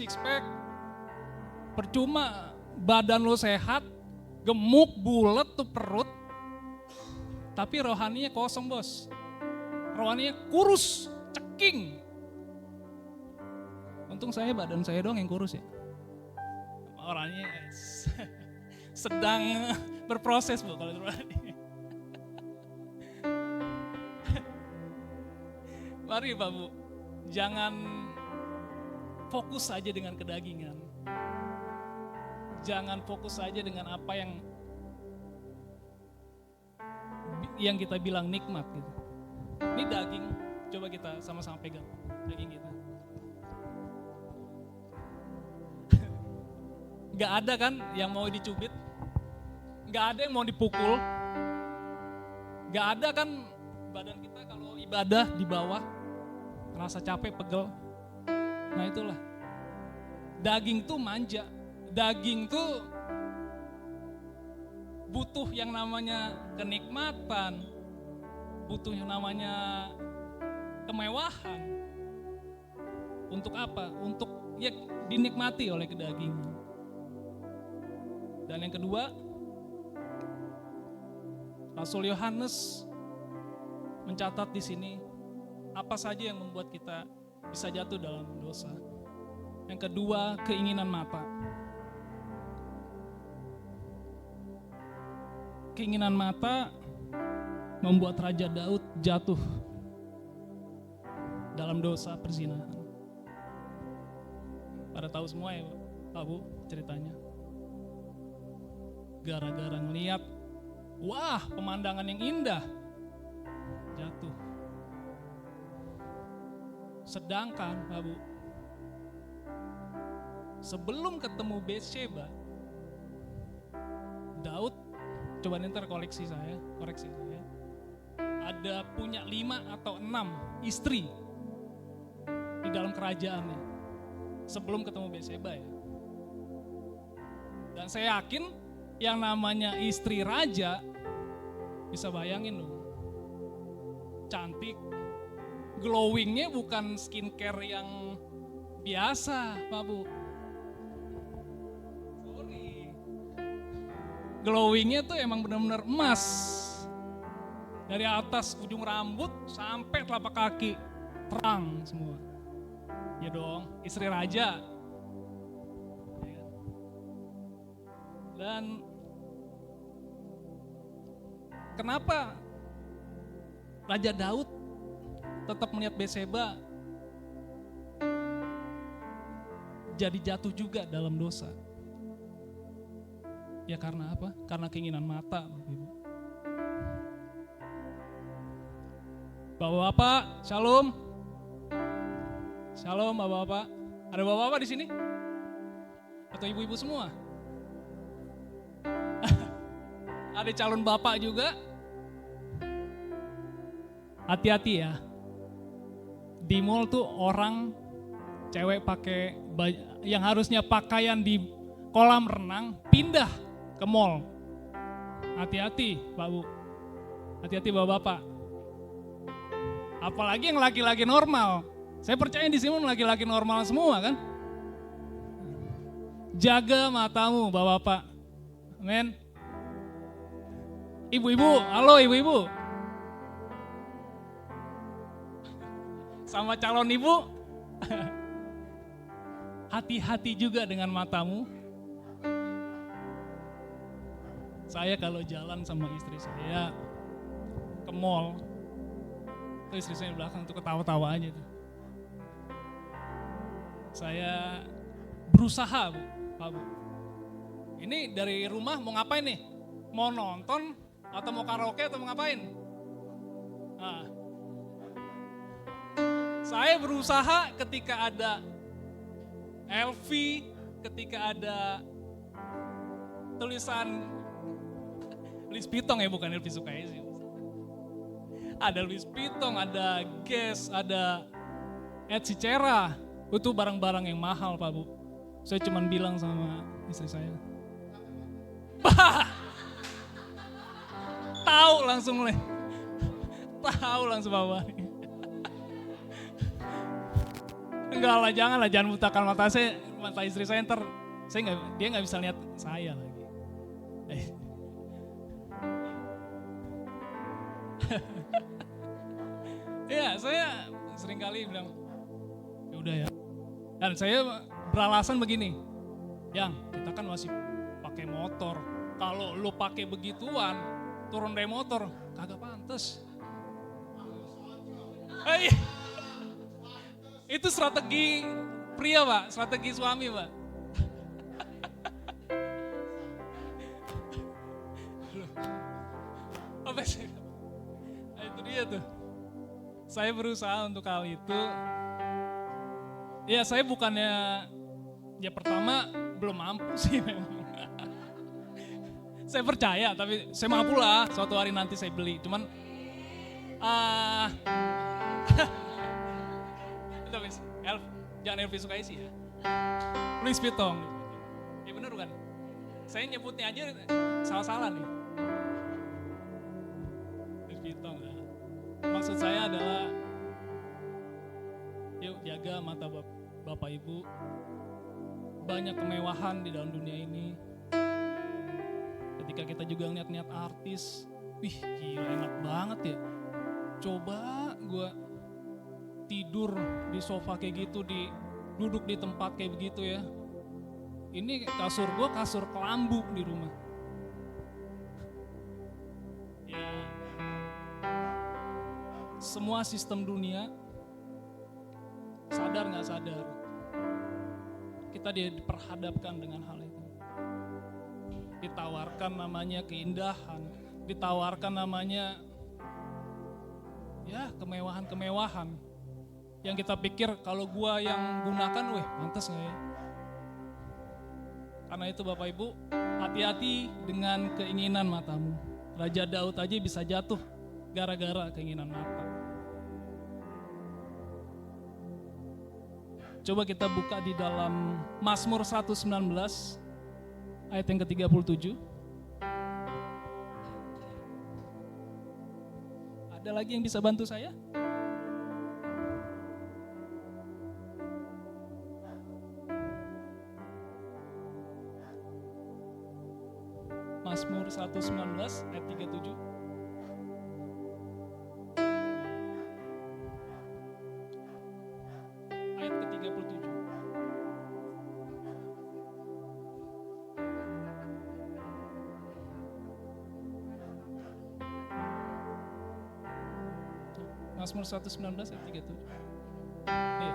Percuma badan lu sehat, gemuk, bulet tuh perut. Tapi rohaninya kosong, Bos. Rohaninya kurus, ceking. Untung badan saya doang yang kurus ya. Orangnya sedang berproses, Bu, kalau rohani. Mari Pak Bu, jangan fokus saja dengan kedagingan. Jangan fokus saja dengan apa yang kita bilang nikmat gitu. Ini daging, coba kita sama-sama pegang daging kita. Gak ada kan yang mau dicubit, gak ada yang mau dipukul, gak ada kan badan kita kalau ibadah di bawah, rasa capek, pegel. Nah itulah, daging tuh manja, daging tuh butuh yang namanya kenikmatan, butuh yang namanya kemewahan. Untuk apa? Untuk ya dinikmati oleh kedagingan. Dan yang kedua, Rasul Yohanes mencatat di sini apa saja yang membuat kita bisa jatuh dalam dosa. Yang kedua, keinginan mata. Keinginan mata membuat Raja Daud jatuh dalam dosa perzinahan. Pada tahu semua ya Pak Bu ceritanya. Gara-gara ngeliat, wah pemandangan yang indah, jatuh. Sedangkan Pak Bu, sebelum ketemu Betsyeba, Daud, coba ntar koreksi saya, ada punya 5 atau 6 istri di dalam kerajaannya sebelum ketemu Betsyeba ya. Dan saya yakin yang namanya istri raja, bisa bayangin loh, cantik, glowingnya bukan skincare yang biasa Pak Bu. Sorry, glowingnya tuh emang benar-benar emas. Dari atas ujung rambut sampai telapak kaki, terang semua. Ya dong, istri raja. Dan kenapa Raja Daud tetap melihat Betsyeba jadi jatuh juga dalam dosa? Ya karena apa? Karena keinginan mata. Bapak-bapak, shalom. Shalom bapak-bapak. Ada bapak-bapak di sini? Atau ibu-ibu semua? Ada calon bapak juga. Hati-hati ya. Di mall tuh orang cewek pakai yang harusnya pakaian di kolam renang pindah ke mall. Hati-hati Pak Bu. Hati-hati bapak-bapak. Apalagi yang laki-laki normal. Saya percaya di sini laki-laki normal semua kan. Jaga matamu bapak-bapak. Amin. Ibu-ibu, halo ibu-ibu. Sama calon ibu. hati-hati juga dengan matamu. Saya kalau jalan sama istri saya ke mall, itu istri saya di belakang tuh ketawa-tawa aja tuh. Saya berusaha, Bu, Pak Bu. Ini dari rumah mau ngapain nih? Mau nonton atau mau karaoke atau mau ngapain? Nah, saya berusaha ketika ada LV, ketika ada tulisan Louis Vuitton ya, bukan Elvi Sukaisi. Ada Louis Vuitton, ada Guess, ada Ed Sheeran. Itu barang-barang yang mahal, Pak Bu. Saya cuma bilang sama istri saya, tahu langsung leh. Tahu langsung bawa. Enggak lah, jangan butakan mata saya, mata istri saya, ntar dia nggak bisa lihat saya lagi. Ya, saya sering kali bilang, ya udah ya. Dan saya beralasan begini, Yang, kita kan masih pakai motor. Kalau lu pakai begituan, turun dari motor, kagak pantas. Itu strategi pria, Pak, strategi suami, Pak. Apa sih? Nah, itu dia tuh. Saya berusaha untuk hal itu. Ya, saya bukannya, ya pertama belum mampu sih memang. Saya percaya, tapi saya mampu lah. Suatu hari nanti saya beli. Cuman, jangan Elvi Sukaisi ya. Louis Vuitton. Ya bener kan? Saya nyebutnya aja salah-salah nih. Louis Vuitton. Maksud saya adalah, yuk jaga mata Bapak Ibu. Banyak kemewahan di dalam dunia ini. Ketika kita juga ngeliat-ngeliat artis, wih gila enak banget ya. Coba gue tidur di sofa kayak gitu, duduk di tempat kayak begitu ya. Ini kasur gue kasur kelambu di rumah. Ya, semua sistem dunia, sadar gak sadar, kita diperhadapkan dengan hal itu. Ditawarkan namanya keindahan, ditawarkan namanya ya kemewahan-kemewahan. Yang kita pikir kalau gua yang gunakan, pantas gak ya? Karena itu Bapak Ibu, hati-hati dengan keinginan matamu. Raja Daud aja bisa jatuh gara-gara keinginan mata. Coba kita buka di dalam Mazmur 119 ayat yang ke-37. Ada lagi yang bisa bantu saya? Mazmur 119 ayat 37. Ayat ke-37. Mazmur 119 ayat 37. Iya.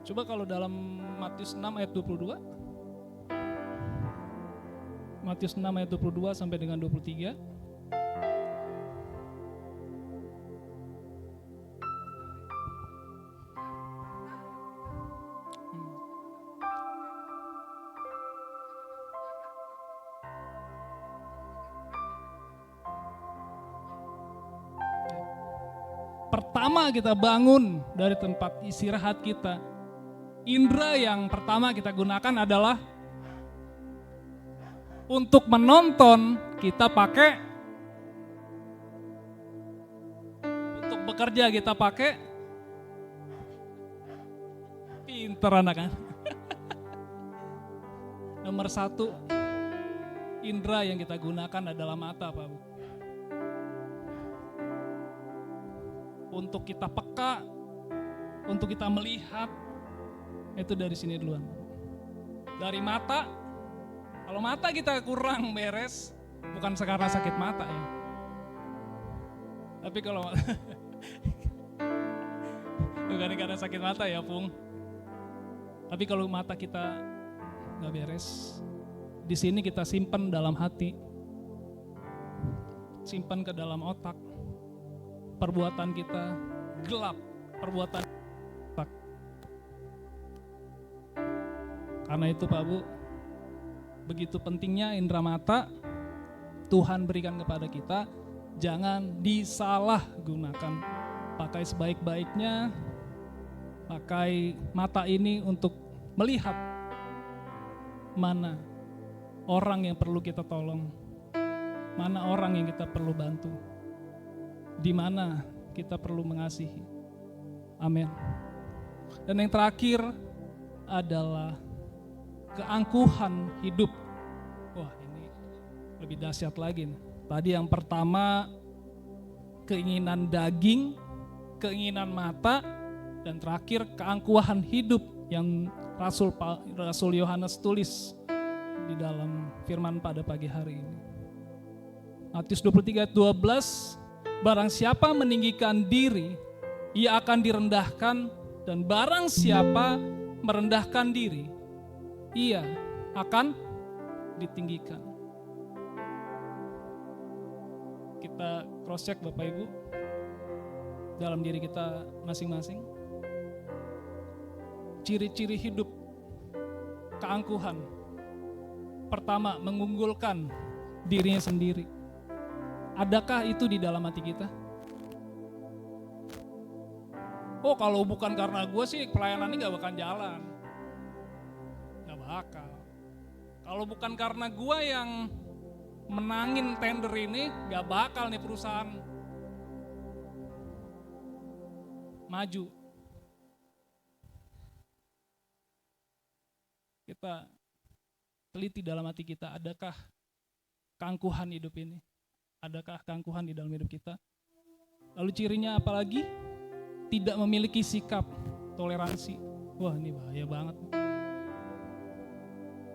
Coba kalau dalam Matius 6 ayat 22. Matius 6 ayat 22 sampai dengan 23. Pertama kita bangun dari tempat istirahat kita, indera yang pertama kita gunakan adalah untuk menonton, kita pakai, untuk bekerja kita pakai, pinter anak kan. Nomor 1, indera yang kita gunakan adalah mata, Pak Bu. untuk kita peka, untuk kita melihat, itu dari sini duluan. Dari mata, kalau mata kita kurang beres, bukan karena sakit mata ya. Tapi kalau bukan karena sakit mata ya, Pung. Tapi kalau mata kita nggak beres, di sini kita simpan dalam hati, simpan ke dalam otak. Perbuatan kita gelap, perbuatan otak. Karena itu Pak Bu, begitu pentingnya indera mata Tuhan berikan kepada kita, jangan disalahgunakan. Pakai sebaik-baiknya, pakai mata ini untuk melihat mana orang yang perlu kita tolong, mana orang yang kita perlu bantu, di mana kita perlu mengasihi. Amin. Dan yang terakhir adalah keangkuhan hidup. Wah, ini lebih dahsyat lagi nih. Tadi yang pertama keinginan daging, keinginan mata, dan terakhir keangkuhan hidup yang Rasul Yohanes tulis di dalam firman pada pagi hari ini. Matius 23 ayat 12, barang siapa meninggikan diri, ia akan direndahkan, dan barang siapa merendahkan diri, ia akan ditinggikan. Kita cross check Bapak Ibu dalam diri kita masing-masing. Ciri-ciri hidup keangkuhan. Pertama, mengunggulkan dirinya sendiri. Adakah itu di dalam hati kita? Oh, kalau bukan karena gue sih pelayanan ini gak bakal jalan. Gak bakal. Kalau bukan karena gue yang menangin tender ini, gak bakal nih perusahaan maju. Kita teliti dalam hati kita, adakah keangkuhan hidup ini? Adakah keangkuhan di dalam hidup kita? Lalu cirinya apalagi? Tidak memiliki sikap toleransi. Wah, ini bahaya banget.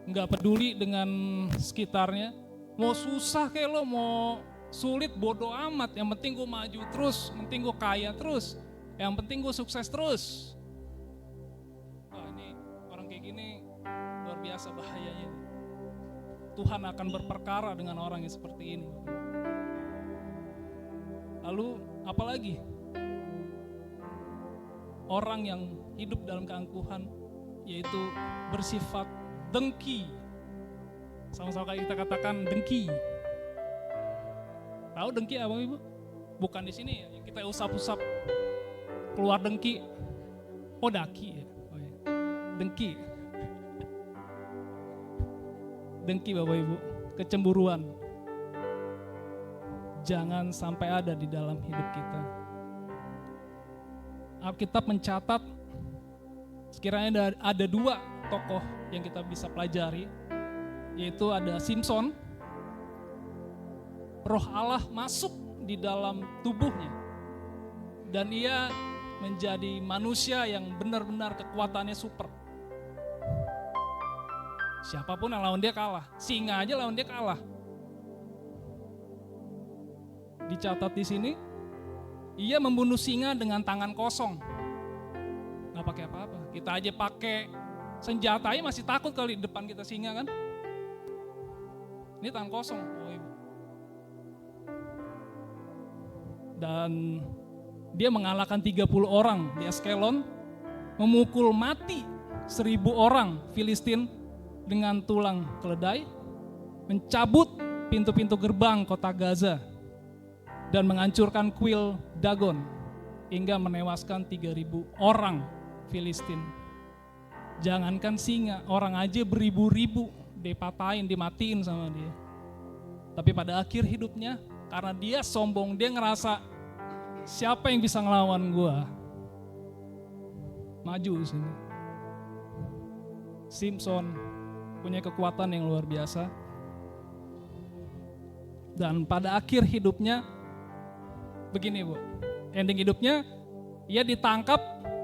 Nggak peduli dengan sekitarnya. Mau susah kayak lo, mau sulit, bodo amat. Yang penting gue maju terus, yang penting gue kaya terus, yang penting gue sukses terus. Wah, ini orang kayak gini luar biasa bahayanya. Tuhan akan berperkara dengan orang yang seperti ini. Lalu apalagi? Orang yang hidup dalam keangkuhan, yaitu bersifat dengki. Sama-sama kita katakan dengki. Tahu dengki apa Ibu? Bukan di sini ya, kita usap-usap keluar dengki. Oh, daki ya. Oh, ya. Dengki. Dengki Bapak Ibu, kecemburuan. Jangan sampai ada di dalam hidup kita. Alkitab mencatat sekiranya ada dua tokoh yang kita bisa pelajari, yaitu ada Simson. Roh Allah masuk di dalam tubuhnya dan ia menjadi manusia yang benar-benar kekuatannya super. Siapapun yang lawan dia kalah, singa aja lawan dia kalah. Dicatat di sini, ia membunuh singa dengan tangan kosong. Gak pakai apa-apa. Kita aja pakai senjata aja masih takut kali di depan kita singa kan. Ini tangan kosong. Oh, Ibu. Dan dia mengalahkan 30 orang di Askelon, memukul mati 1000 orang Filistin dengan tulang keledai, mencabut pintu-pintu gerbang kota Gaza, dan menghancurkan kuil Dagon hingga menewaskan 3000 orang Filistin. Jangankan singa, orang aja beribu-ribu dipatahin, dimatiin sama dia. Tapi pada akhir hidupnya, karena dia sombong, dia ngerasa siapa yang bisa ngelawan gua? Maju di sini. Simson punya kekuatan yang luar biasa. Dan pada akhir hidupnya begini Bu, Ending hidupnya, ia ditangkap,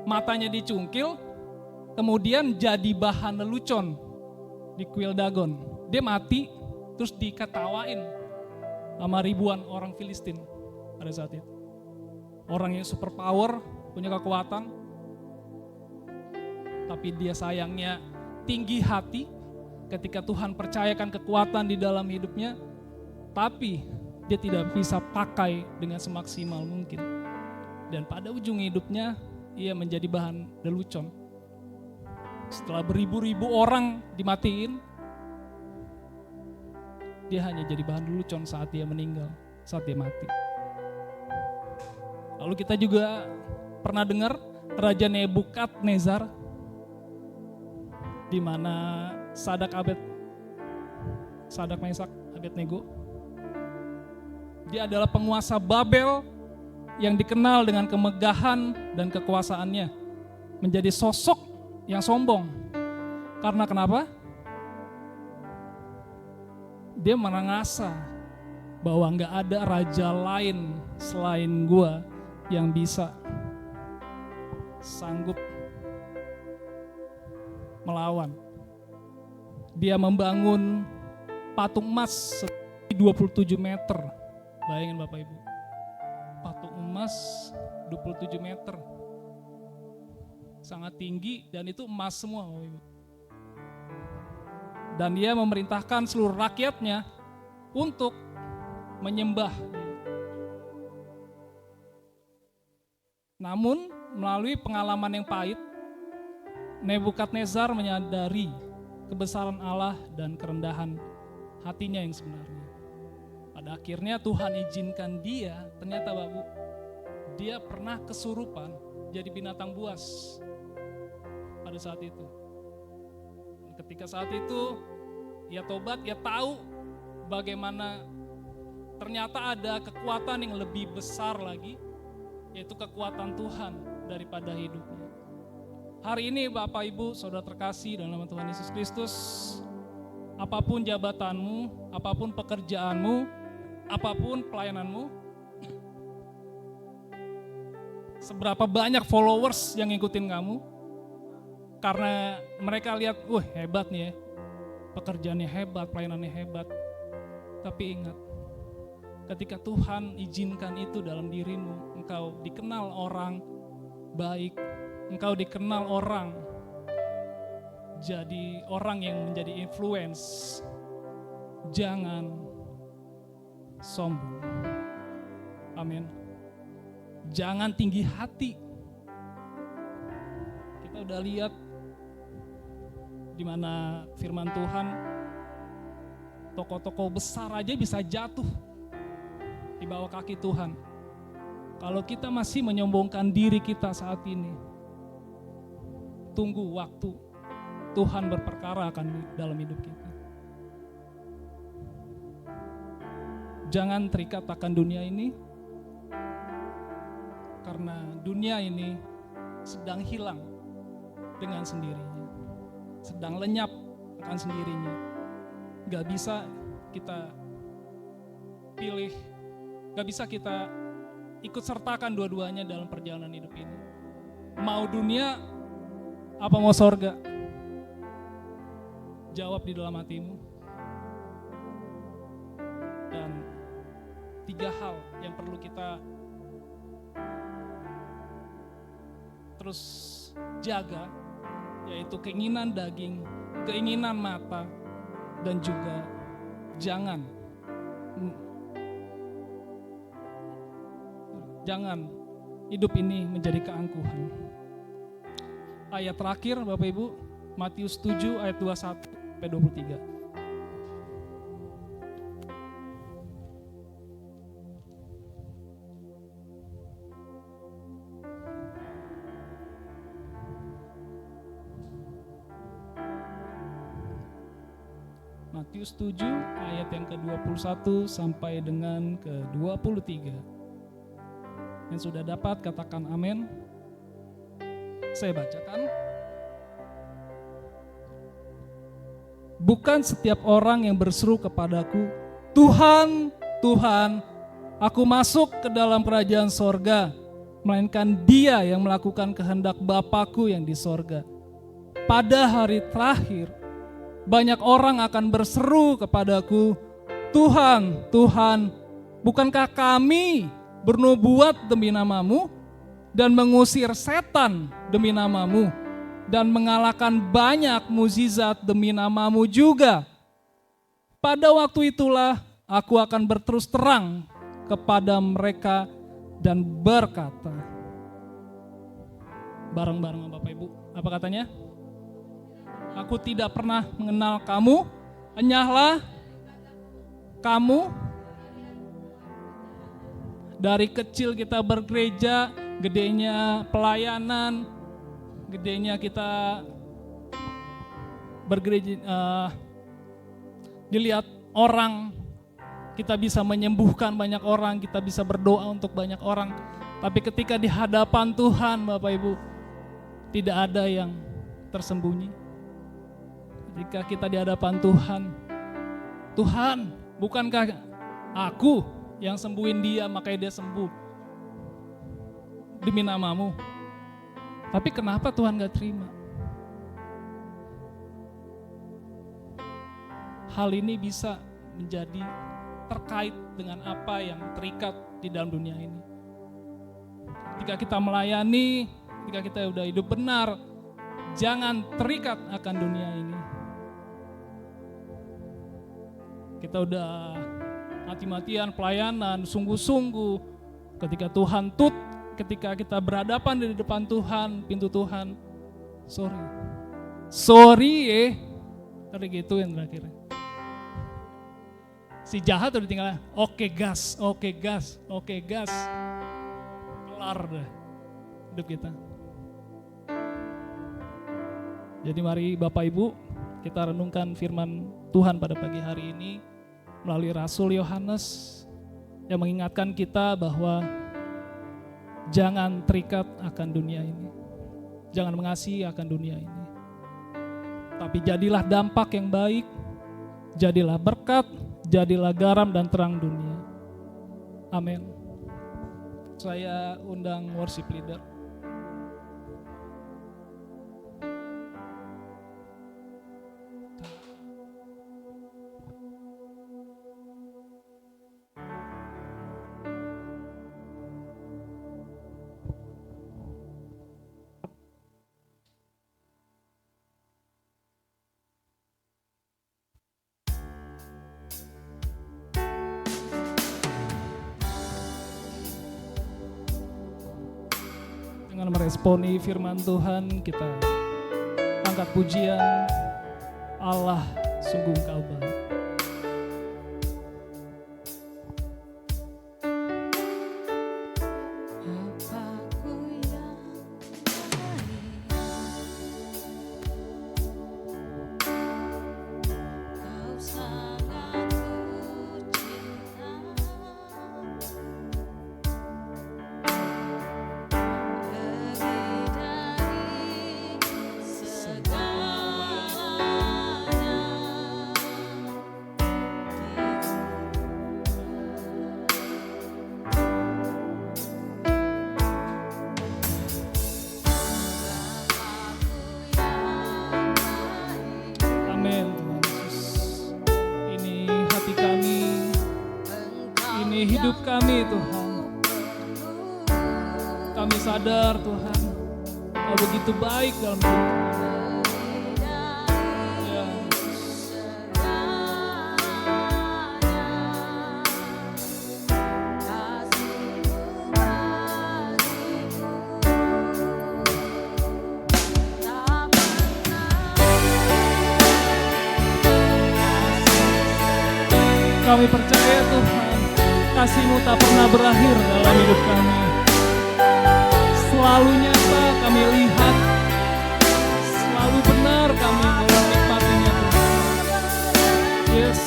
matanya dicungkil, kemudian jadi bahan lelucon di kuil Dagon. Dia mati, terus diketawain sama ribuan orang Filistin pada saat itu. Orang yang super power, punya kekuatan, tapi dia sayangnya tinggi hati ketika Tuhan percayakan kekuatan di dalam hidupnya, tapi dia tidak bisa pakai dengan semaksimal mungkin. Dan pada ujung hidupnya, ia menjadi bahan lelucon. Setelah beribu-ribu orang dimatiin, dia hanya jadi bahan lelucon saat dia meninggal, saat dia mati. Lalu kita juga pernah dengar Raja Nebukadnezar, di mana Sadak Mesak Abednego, dia adalah penguasa Babel yang dikenal dengan kemegahan dan kekuasaannya, menjadi sosok yang sombong. Karena kenapa? Dia merasa bahwa nggak ada raja lain selain gua yang bisa sanggup melawan. Dia membangun patung emas 27 meter. Bayangin Bapak Ibu. Patung emas 27 meter. Sangat tinggi dan itu emas semua Bapak Ibu. Dan dia memerintahkan seluruh rakyatnya untuk menyembah. Namun melalui pengalaman yang pahit, Nebukadnezar menyadari kebesaran Allah dan kerendahan hatinya yang sebenarnya. Pada akhirnya Tuhan izinkan dia, ternyata Bapak, dia pernah kesurupan jadi binatang buas pada saat itu. Ketika saat itu ia tobat, ia tahu bagaimana ternyata ada kekuatan yang lebih besar lagi, yaitu kekuatan Tuhan daripada hidupnya. Hari ini Bapak Ibu, Saudara terkasih dalam nama Tuhan Yesus Kristus, apapun jabatanmu, apapun pekerjaanmu, apapun pelayananmu, seberapa banyak followers yang ngikutin kamu, karena mereka lihat, hebat nih ya, pekerjaannya hebat, pelayanannya hebat. Tapi ingat, ketika Tuhan izinkan itu dalam dirimu, engkau dikenal orang baik, engkau dikenal orang jadi orang yang menjadi influence, jangan sombong. Amin. Jangan tinggi hati. Kita udah lihat di mana firman Tuhan, tokoh-tokoh besar aja bisa jatuh di bawah kaki Tuhan. Kalau kita masih menyombongkan diri kita saat ini, tunggu waktu Tuhan berperkara akan dalam hidup kita. Jangan terikat akan dunia ini, karena dunia ini sedang hilang dengan sendirinya, sedang lenyap akan sendirinya. Gak bisa kita pilih, gak bisa kita ikut sertakan dua-duanya dalam perjalanan hidup ini. Mau dunia apa mau sorga? Jawab di dalam hatimu. Dan 3 hal yang perlu kita terus jaga, yaitu keinginan daging, keinginan mata, dan juga jangan hidup ini menjadi keangkuhan. Ayat terakhir Bapak Ibu, Matius 7 ayat 21-23. Matius 7 ayat yang ke-21 sampai dengan ke-23. Yang sudah dapat katakan amin. Saya bacakan. Bukan setiap orang yang berseru kepadaku, Tuhan, Tuhan, aku masuk ke dalam kerajaan sorga, melainkan Dia yang melakukan kehendak Bapa-Ku yang di sorga. Pada hari terakhir, banyak orang akan berseru kepadaku, Tuhan, Tuhan, bukankah kami bernubuat demi nama-Mu dan mengusir setan demi nama-Mu dan mengalahkan banyak mukjizat demi nama-Mu juga? Pada waktu itulah aku akan berterus terang kepada mereka dan berkata, bareng-bareng Bapak Ibu, apa katanya? Aku tidak pernah mengenal kamu, hanyalah kamu. Dari kecil kita bergereja, gedenya pelayanan, gedenya kita bergereja, dilihat orang, kita bisa menyembuhkan banyak orang, kita bisa berdoa untuk banyak orang. Tapi ketika di hadapan Tuhan, Bapak Ibu, tidak ada yang tersembunyi. Ketika kita di hadapan Tuhan, Tuhan, bukankah aku yang sembuhin dia, makanya dia sembuh demi nama-Mu? Tapi kenapa Tuhan gak terima? Hal ini bisa menjadi terkait dengan apa yang terikat di dalam dunia ini. Ketika kita melayani, ketika kita udah hidup benar, jangan terikat akan dunia ini. Kita udah mati-matian pelayanan, sungguh-sungguh. Ketika Tuhan ketika kita berhadapan di depan Tuhan, pintu Tuhan, sorry tadi gituin terakhir. Si jahat udah tinggal, oke gas, kelar deh hidup kita. Jadi mari Bapak Ibu, kita renungkan firman Tuhan pada pagi hari ini melalui Rasul Yohanes yang mengingatkan kita bahwa jangan terikat akan dunia ini. Jangan mengasihi akan dunia ini. Tapi jadilah dampak yang baik, jadilah berkat, jadilah garam dan terang dunia. Amin. Saya undang worship leader. Dengan meresponi firman Tuhan, kita angkat pujian, Allah sungguh Engkau baik. Hidup kami Tuhan, kami sadar Tuhan, Kau begitu baik dalam hidup kami. Ya. Kami percaya Tuhan, kasih-Mu tak pernah berakhir dalam hidup kami. Selalu nyata kami lihat, selalu benar kami menikmatinya Tuhan. Yes.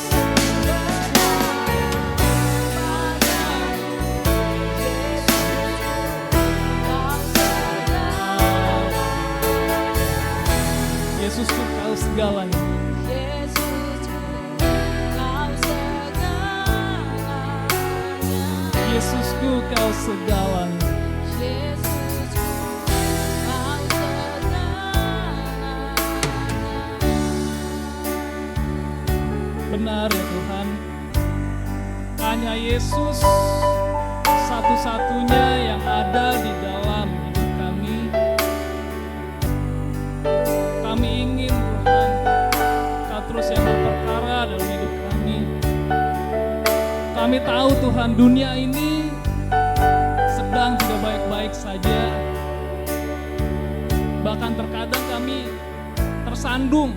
Yesusku Kau segalanya. Yesusku Kau segalanya. hanya Yesus satu-satunya yang ada di dalam hidup kami. Kami ingin Tuhan, Kau terus yang berperkara dalam hidup kami. Kami tahu Tuhan, dunia ini sedang tidak baik-baik saja. Bahkan terkadang kami tersandung,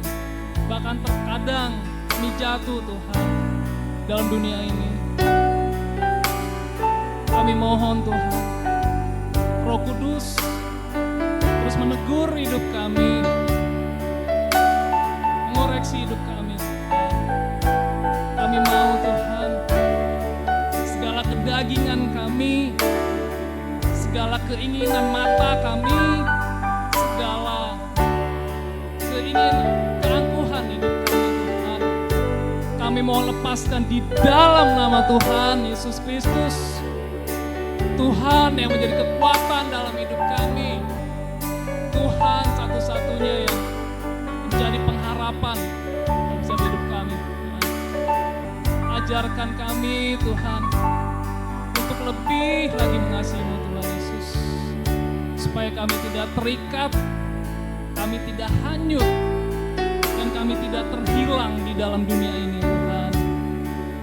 bahkan terkadang kami jatuh Tuhan dalam dunia ini. Kami mohon Tuhan, Roh Kudus terus menegur hidup kami, mengoreksi hidup kami. Kami mau Tuhan, segala kedagingan kami, segala keinginan mata kami, segala keinginan keangkuhan hidup kami Tuhan, kami mau lepaskan di dalam nama Tuhan Yesus Kristus. Tuhan yang menjadi kekuatan dalam hidup kami, Tuhan satu-satunya yang menjadi pengharapan dalam setiap hidup kami Tuhan. Ajarkan kami Tuhan untuk lebih lagi mengasihi-Mu Tuhan Yesus, supaya kami tidak terikat, kami tidak hanyut, dan kami tidak terhilang di dalam dunia ini Tuhan.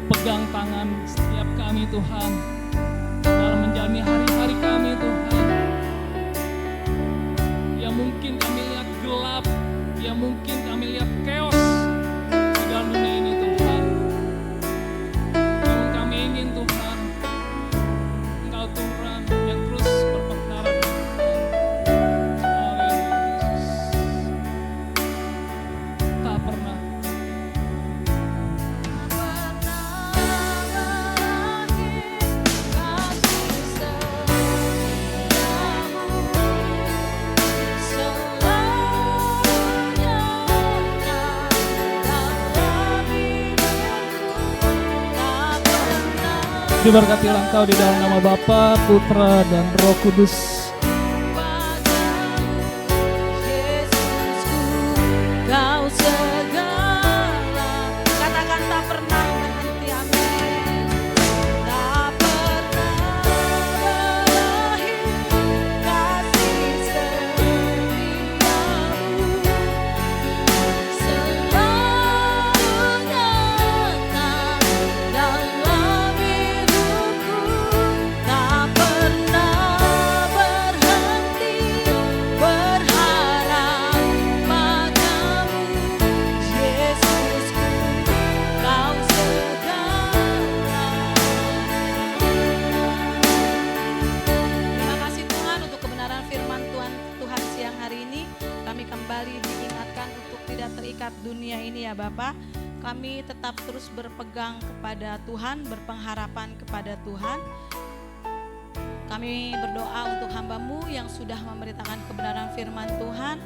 Pegang tangan setiap kami Tuhan dalam menjalani hari-hari kami Tuhan, yang mungkin kami lihat gelap, yang mungkin kami lihat chaos di dalam dunia ini Tuhan. Namun kami ingin Tuhan, Engkau Tuhan yang terus berperkara dalam Tuhan. Haleluya Yesus. Tak pernah diberkatilah Engkau di dalam nama Bapa, Putra, dan Roh Kudus. Dunia ini ya Bapak, kami tetap terus berpegang kepada Tuhan, berpengharapan kepada Tuhan. Kami berdoa untuk hamba-Mu yang sudah memberitakan kebenaran firman Tuhan.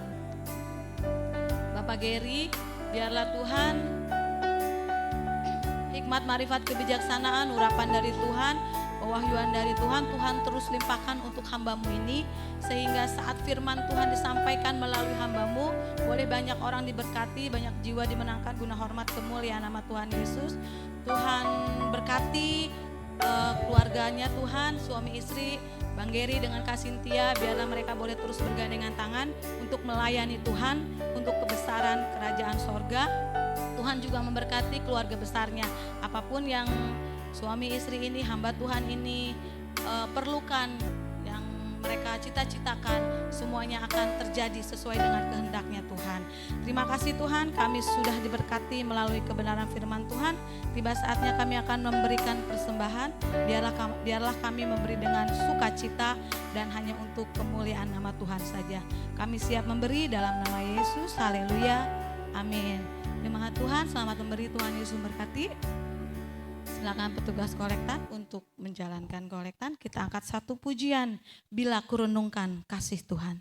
Bapak Gary, biarlah Tuhan hikmat, marifat, kebijaksanaan, urapan dari Tuhan, pewahyuan dari Tuhan, Tuhan terus limpahkan untuk hamba-Mu ini, sehingga saat firman Tuhan disampaikan melalui hamba-Mu, boleh banyak orang diberkati, banyak jiwa dimenangkan guna hormat kemuliaan nama Tuhan Yesus. Tuhan berkati keluarganya Tuhan, suami istri Bang Gary dengan Kak Cynthia, biarlah mereka boleh terus bergandengan tangan untuk melayani Tuhan, untuk kebesaran kerajaan sorga. Tuhan juga memberkati keluarga besarnya, apapun yang suami istri ini, hamba Tuhan ini perlukan, yang mereka cita-citakan, semuanya akan terjadi sesuai dengan kehendaknya Tuhan. Terima kasih Tuhan, kami sudah diberkati melalui kebenaran firman Tuhan. Tiba saatnya kami akan memberikan persembahan. Biarlah kami memberi dengan sukacita dan hanya untuk kemuliaan nama Tuhan saja. Kami siap memberi dalam nama Yesus. Haleluya. Amin. Terima Tuhan, selamat memberi, Tuhan Yesus memberkati. Silakan petugas kolektan untuk menjalankan kolektan. Kita angkat satu pujian, Bila Kurenungkan Kasih Tuhan.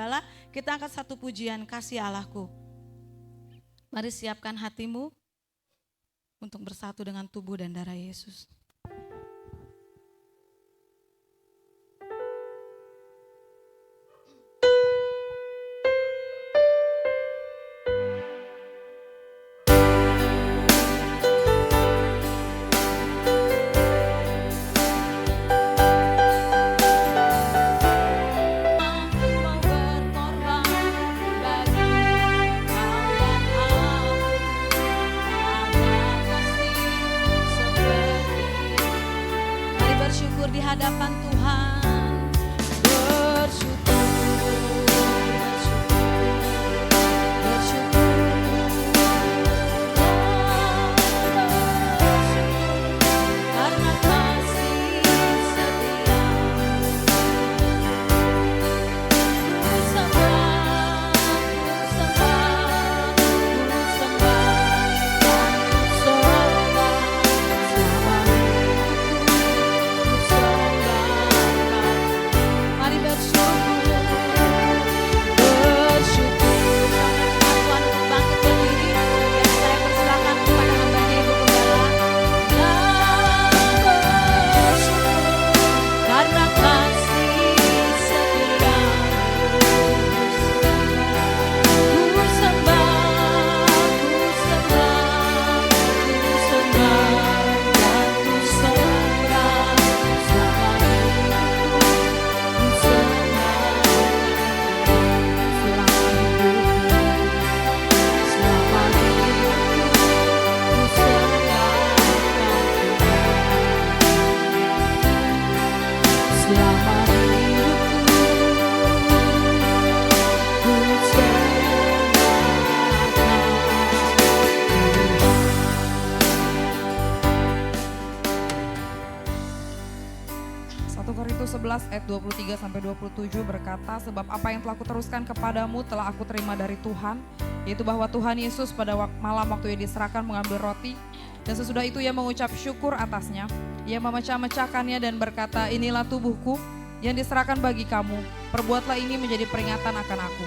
Gembala, kita angkat satu pujian, Kasih Allahku. Mari siapkan hatimu untuk bersatu dengan tubuh dan darah Yesus. Di hadapan Tuhan, bersyukur, karena kasih setia. Ku sembah, mari bersyukur. Tuhan untuk bangkit berdiri, dan saya persilakan kepada hamba-Nya Ibu Gembala. Bersyukur karena kasih setia. Ku sembah, dan ku sembah selama hidupku. Korintus 11 ayat 23 sampai 27 berkata, sebab apa yang telah kuteruskan kepadamu telah aku terima dari Tuhan, yaitu bahwa Tuhan Yesus pada malam waktu ia diserahkan mengambil roti, dan sesudah itu ia mengucap syukur atasnya, ia memecah-mecahkannya dan berkata, inilah tubuhku yang diserahkan bagi kamu, perbuatlah ini menjadi peringatan akan aku.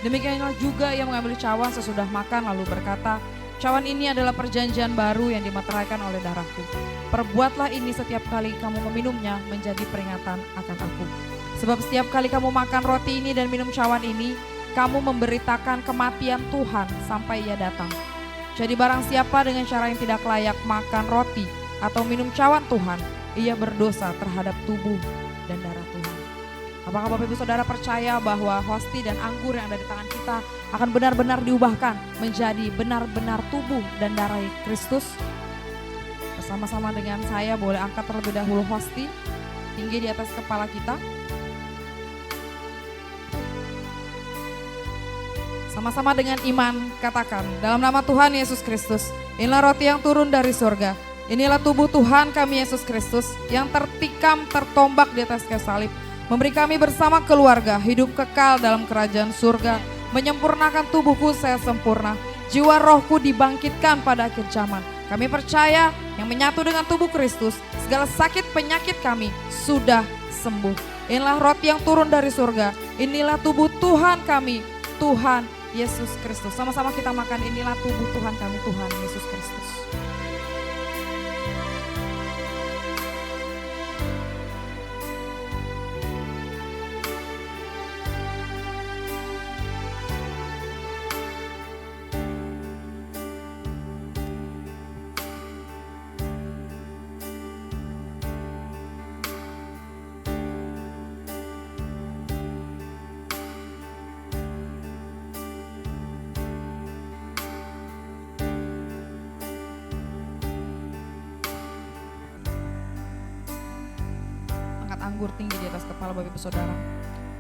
Demikianlah juga ia mengambil cawan sesudah makan lalu berkata, cawan ini adalah perjanjian baru yang dimeteraikan oleh darahku. Perbuatlah ini setiap kali kamu meminumnya menjadi peringatan akan aku. Sebab setiap kali kamu makan roti ini dan minum cawan ini, kamu memberitakan kematian Tuhan sampai ia datang. Jadi barang siapa dengan cara yang tidak layak makan roti atau minum cawan Tuhan, ia berdosa terhadap tubuh dan darah Tuhan. Apakah Bapak Ibu Saudara percaya bahwa hosti dan anggur yang ada di tangan kita akan benar-benar diubahkan menjadi benar-benar tubuh dan darah Kristus? Bersama-sama dengan saya boleh angkat terlebih dahulu hosti tinggi di atas kepala kita. Sama-sama dengan iman katakan, dalam nama Tuhan Yesus Kristus, inilah roti yang turun dari surga. Inilah tubuh Tuhan kami Yesus Kristus yang tertikam tertombak di atas kayu salib, memberi kami bersama keluarga hidup kekal dalam kerajaan surga, menyempurnakan tubuhku saya sempurna, jiwa rohku dibangkitkan pada akhir zaman. Kami percaya yang menyatu dengan tubuh Kristus, segala sakit penyakit kami sudah sembuh. Inilah roti yang turun dari surga, inilah tubuh Tuhan kami, Tuhan Yesus Kristus. Sama-sama kita makan, inilah tubuh Tuhan kami, Tuhan Yesus Kristus. Anggur tinggi di atas kepala Bapak Ibu Saudara.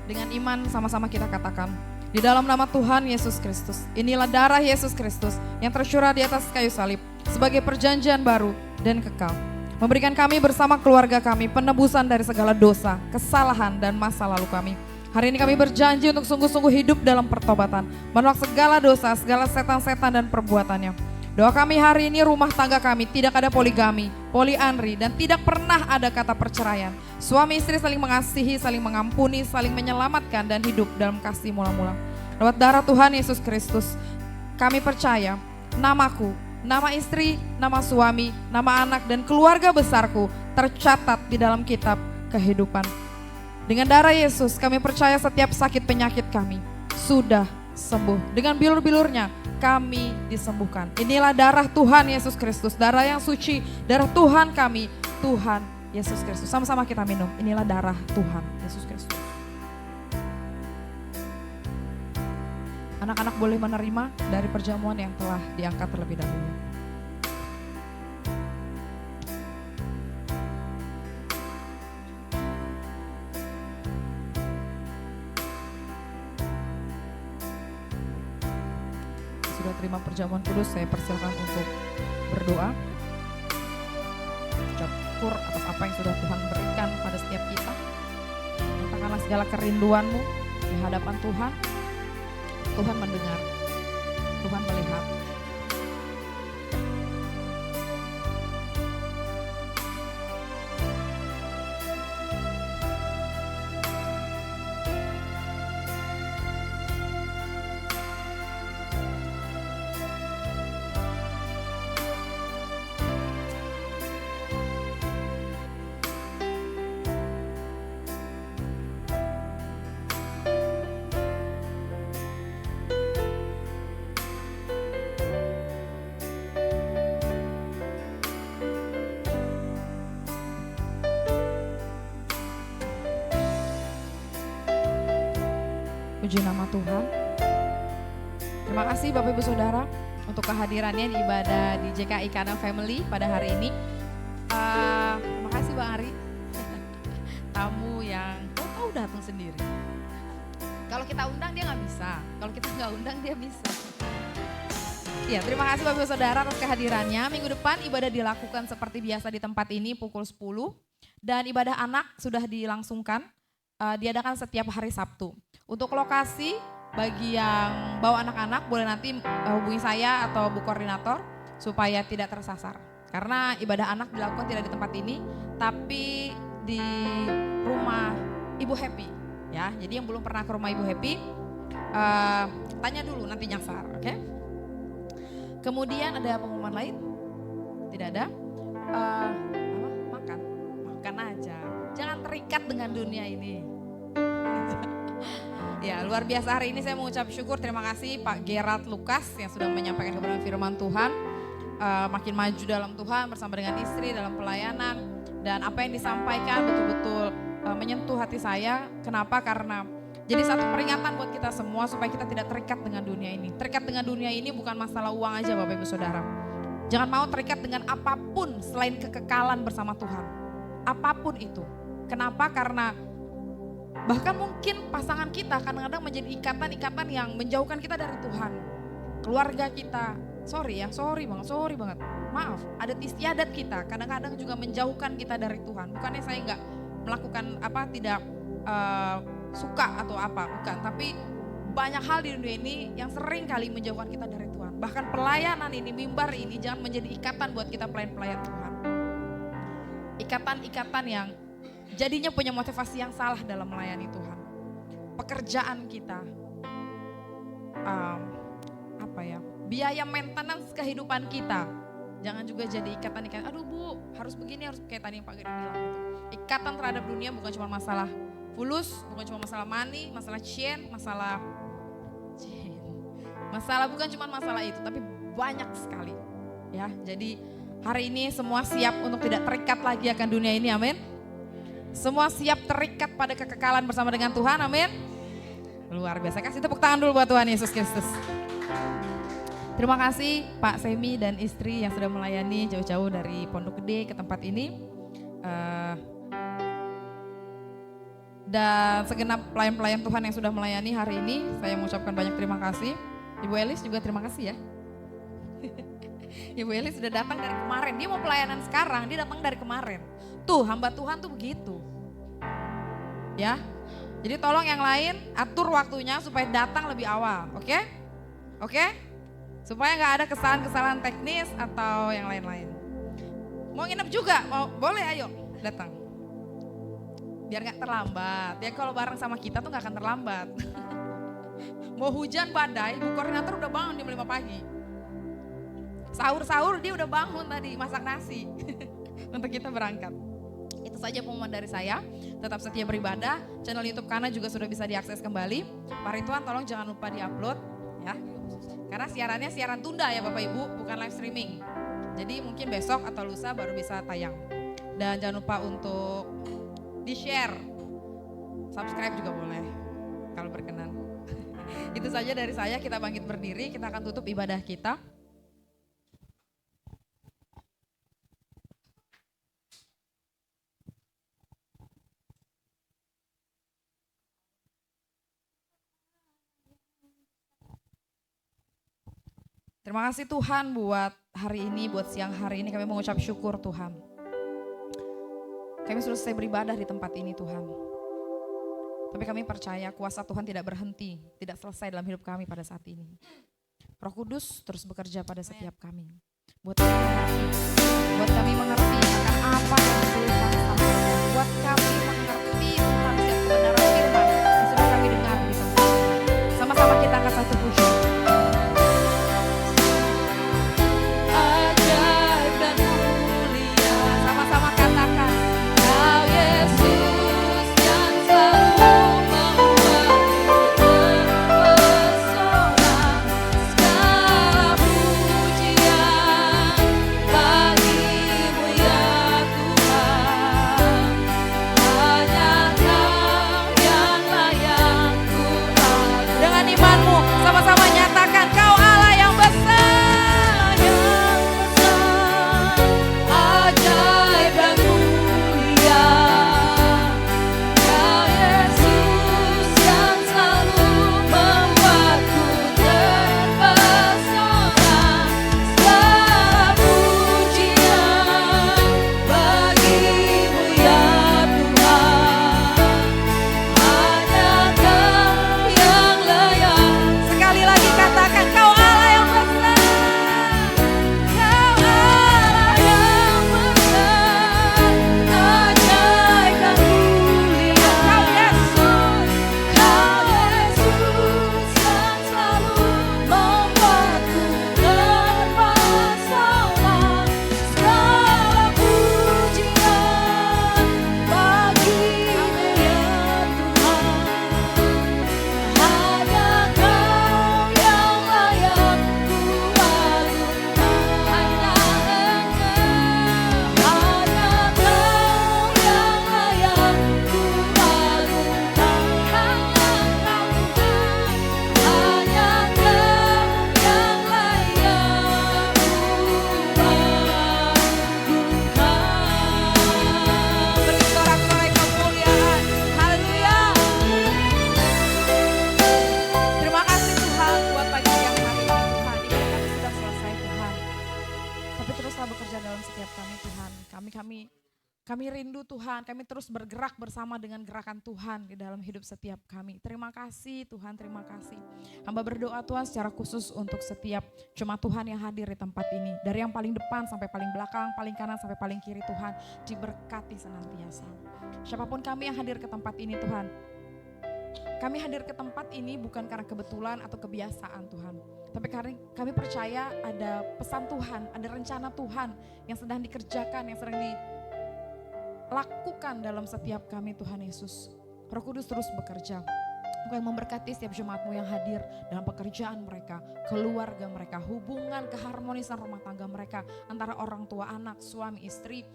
Dengan iman sama-sama kita katakan, di dalam nama Tuhan Yesus Kristus, inilah darah Yesus Kristus yang tercurah di atas kayu salib sebagai perjanjian baru dan kekal, memberikan kami bersama keluarga kami penebusan dari segala dosa, kesalahan dan masa lalu kami. Hari ini kami berjanji untuk sungguh-sungguh hidup dalam pertobatan, menolak segala dosa, segala setan-setan dan perbuatannya. Doa kami hari ini, rumah tangga kami tidak ada poligami, poliandri, dan tidak pernah ada kata perceraian. Suami istri saling mengasihi, saling mengampuni, saling menyelamatkan, dan hidup dalam kasih mula-mula. Lewat darah Tuhan Yesus Kristus, kami percaya namaku, nama istri, nama suami, nama anak, dan keluarga besarku tercatat di dalam kitab kehidupan. Dengan darah Yesus kami percaya setiap sakit penyakit kami sudah sembuh. Dengan bilur-bilurnya kami disembuhkan. Inilah darah Tuhan Yesus Kristus, darah yang suci, darah Tuhan kami, Tuhan Yesus Kristus. Sama-sama kita minum. Inilah darah Tuhan Yesus Kristus. Anak-anak boleh menerima dari perjamuan yang telah diangkat terlebih dahulu. Sudah terima perjamuan kudus, saya persilakan untuk berdoa. Ucap syukur atas apa yang sudah Tuhan berikan pada setiap kita. Nyatakanlah segala kerinduanmu di hadapan Tuhan. Tuhan mendengar, Tuhan melihat. Puji nama Tuhan. Terima kasih Bapak Ibu Saudara untuk kehadirannya di ibadah di JKI Kanang Family pada hari ini. Terima kasih Bang Ari, tamu yang tahu datang sendiri. Kalau kita undang dia nggak bisa, kalau kita nggak undang dia bisa. Ya, terima kasih Bapak Ibu Saudara atas kehadirannya. Minggu depan ibadah dilakukan seperti biasa di tempat ini pukul 10 dan ibadah anak sudah dilangsungkan. Diadakan setiap hari Sabtu. Untuk lokasi bagi yang bawa anak-anak boleh nanti hubungi saya atau Bu Koordinator supaya tidak tersasar. Karena ibadah anak dilakukan tidak di tempat ini tapi di rumah Ibu Happy. Ya, jadi yang belum pernah ke rumah Ibu Happy tanya dulu nanti nyasar, oke? Kemudian ada pengumuman lain? Tidak ada? Makan aja. Jangan terikat dengan dunia ini. Ya, luar biasa hari ini saya mengucap syukur, terima kasih Pak Gerald Lukas yang sudah menyampaikan kebenaran firman Tuhan. Makin maju dalam Tuhan bersama dengan istri dalam pelayanan, dan apa yang disampaikan betul-betul menyentuh hati saya. Kenapa? Karena jadi satu peringatan buat kita semua supaya kita tidak terikat dengan dunia ini. Terikat dengan dunia ini bukan masalah uang aja Bapak Ibu Saudara. Jangan mau terikat dengan apapun selain kekekalan bersama Tuhan. Apapun itu. Kenapa? Karena bahkan mungkin pasangan kita kadang-kadang menjadi ikatan-ikatan yang menjauhkan kita dari Tuhan. Keluarga kita, sorry banget. Maaf, adat istiadat kita kadang-kadang juga menjauhkan kita dari Tuhan. Bukannya saya nggak melakukan tidak suka atau apa, bukan. Tapi banyak hal di dunia ini yang sering kali menjauhkan kita dari Tuhan. Bahkan pelayanan ini, mimbar ini jangan menjadi ikatan buat kita pelayan-pelayan Tuhan. Ikatan-ikatan yang jadinya punya motivasi yang salah dalam melayani Tuhan. Pekerjaan kita, biaya maintenance kehidupan kita, jangan juga jadi ikatan-ikatan. Aduh Bu, harus begini, harus kayak tadi yang Pak Gede bilang gitu. Ikatan terhadap dunia bukan cuma masalah fulus, bukan cuma masalah money, masalah bukan cuma masalah itu, tapi banyak sekali. Ya, jadi hari ini semua siap untuk tidak terikat lagi akan dunia ini, amin. Semua siap terikat pada kekekalan bersama dengan Tuhan, amin. Luar biasa, kasih tepuk tangan dulu buat Tuhan Yesus Kristus. Terima kasih Pak Semi dan istri yang sudah melayani jauh-jauh dari Pondok Gede ke tempat ini. Dan segenap pelayan-pelayan Tuhan yang sudah melayani hari ini, saya mengucapkan banyak terima kasih. Ibu Elis juga terima kasih ya. Ibu Elis sudah datang dari kemarin, dia mau pelayanan sekarang, dia datang dari kemarin. Tuh hamba Tuhan tuh begitu. Ya, jadi tolong yang lain atur waktunya supaya datang lebih awal, oke? Oke? Supaya nggak ada kesalahan-kesalahan teknis atau yang lain-lain. Mau nginep juga? Boleh, ayo datang. Biar nggak terlambat. Ya kalau bareng sama kita tuh nggak akan terlambat. Mau hujan badai, Bu Koordinator udah bangun jam 5 pagi. Sahur-sahur dia udah bangun tadi, masak nasi. Untuk kita berangkat. Itu saja pengumuman dari saya. Tetap setia beribadah. Channel YouTube Kana juga sudah bisa diakses kembali. Pak Ridwan tolong jangan lupa diupload ya. Karena siarannya siaran tunda ya Bapak Ibu, bukan live streaming. Jadi mungkin besok atau lusa baru bisa tayang. Dan jangan lupa untuk di-share. Subscribe juga boleh kalau berkenan. Itu saja dari saya, kita bangkit berdiri, kita akan tutup ibadah kita. Terima kasih Tuhan buat hari ini, buat siang hari ini kami mengucap syukur Tuhan. Kami selesai beribadah di tempat ini Tuhan. Tapi kami percaya kuasa Tuhan tidak berhenti, tidak selesai dalam hidup kami pada saat ini. Roh Kudus terus bekerja pada setiap kami. Buat kami mengerti akan apa yang Tuhan sampaikan. Buat kami mengerti Tuhan setiap kebenaran firman yang sudah kami dengar di tempat ini. Sama-sama kita angkat satu puji. Kami rindu Tuhan, kami terus bergerak bersama dengan gerakan Tuhan di dalam hidup setiap kami. Terima kasih Tuhan, terima kasih. Hamba berdoa Tuhan secara khusus untuk setiap jemaat Tuhan yang hadir di tempat ini. Dari yang paling depan sampai paling belakang, paling kanan sampai paling kiri Tuhan, diberkati senantiasa. Siapapun kami yang hadir ke tempat ini Tuhan, kami hadir ke tempat ini bukan karena kebetulan atau kebiasaan Tuhan. Tapi karena kami percaya ada pesan Tuhan, ada rencana Tuhan yang sedang dikerjakan, yang sedang dilakukan dalam setiap kami Tuhan Yesus. Roh Kudus terus bekerja. Engkau yang memberkati setiap jemaatmu yang hadir dalam pekerjaan mereka, keluarga mereka, hubungan keharmonisan rumah tangga mereka antara orang tua, anak, suami, istri,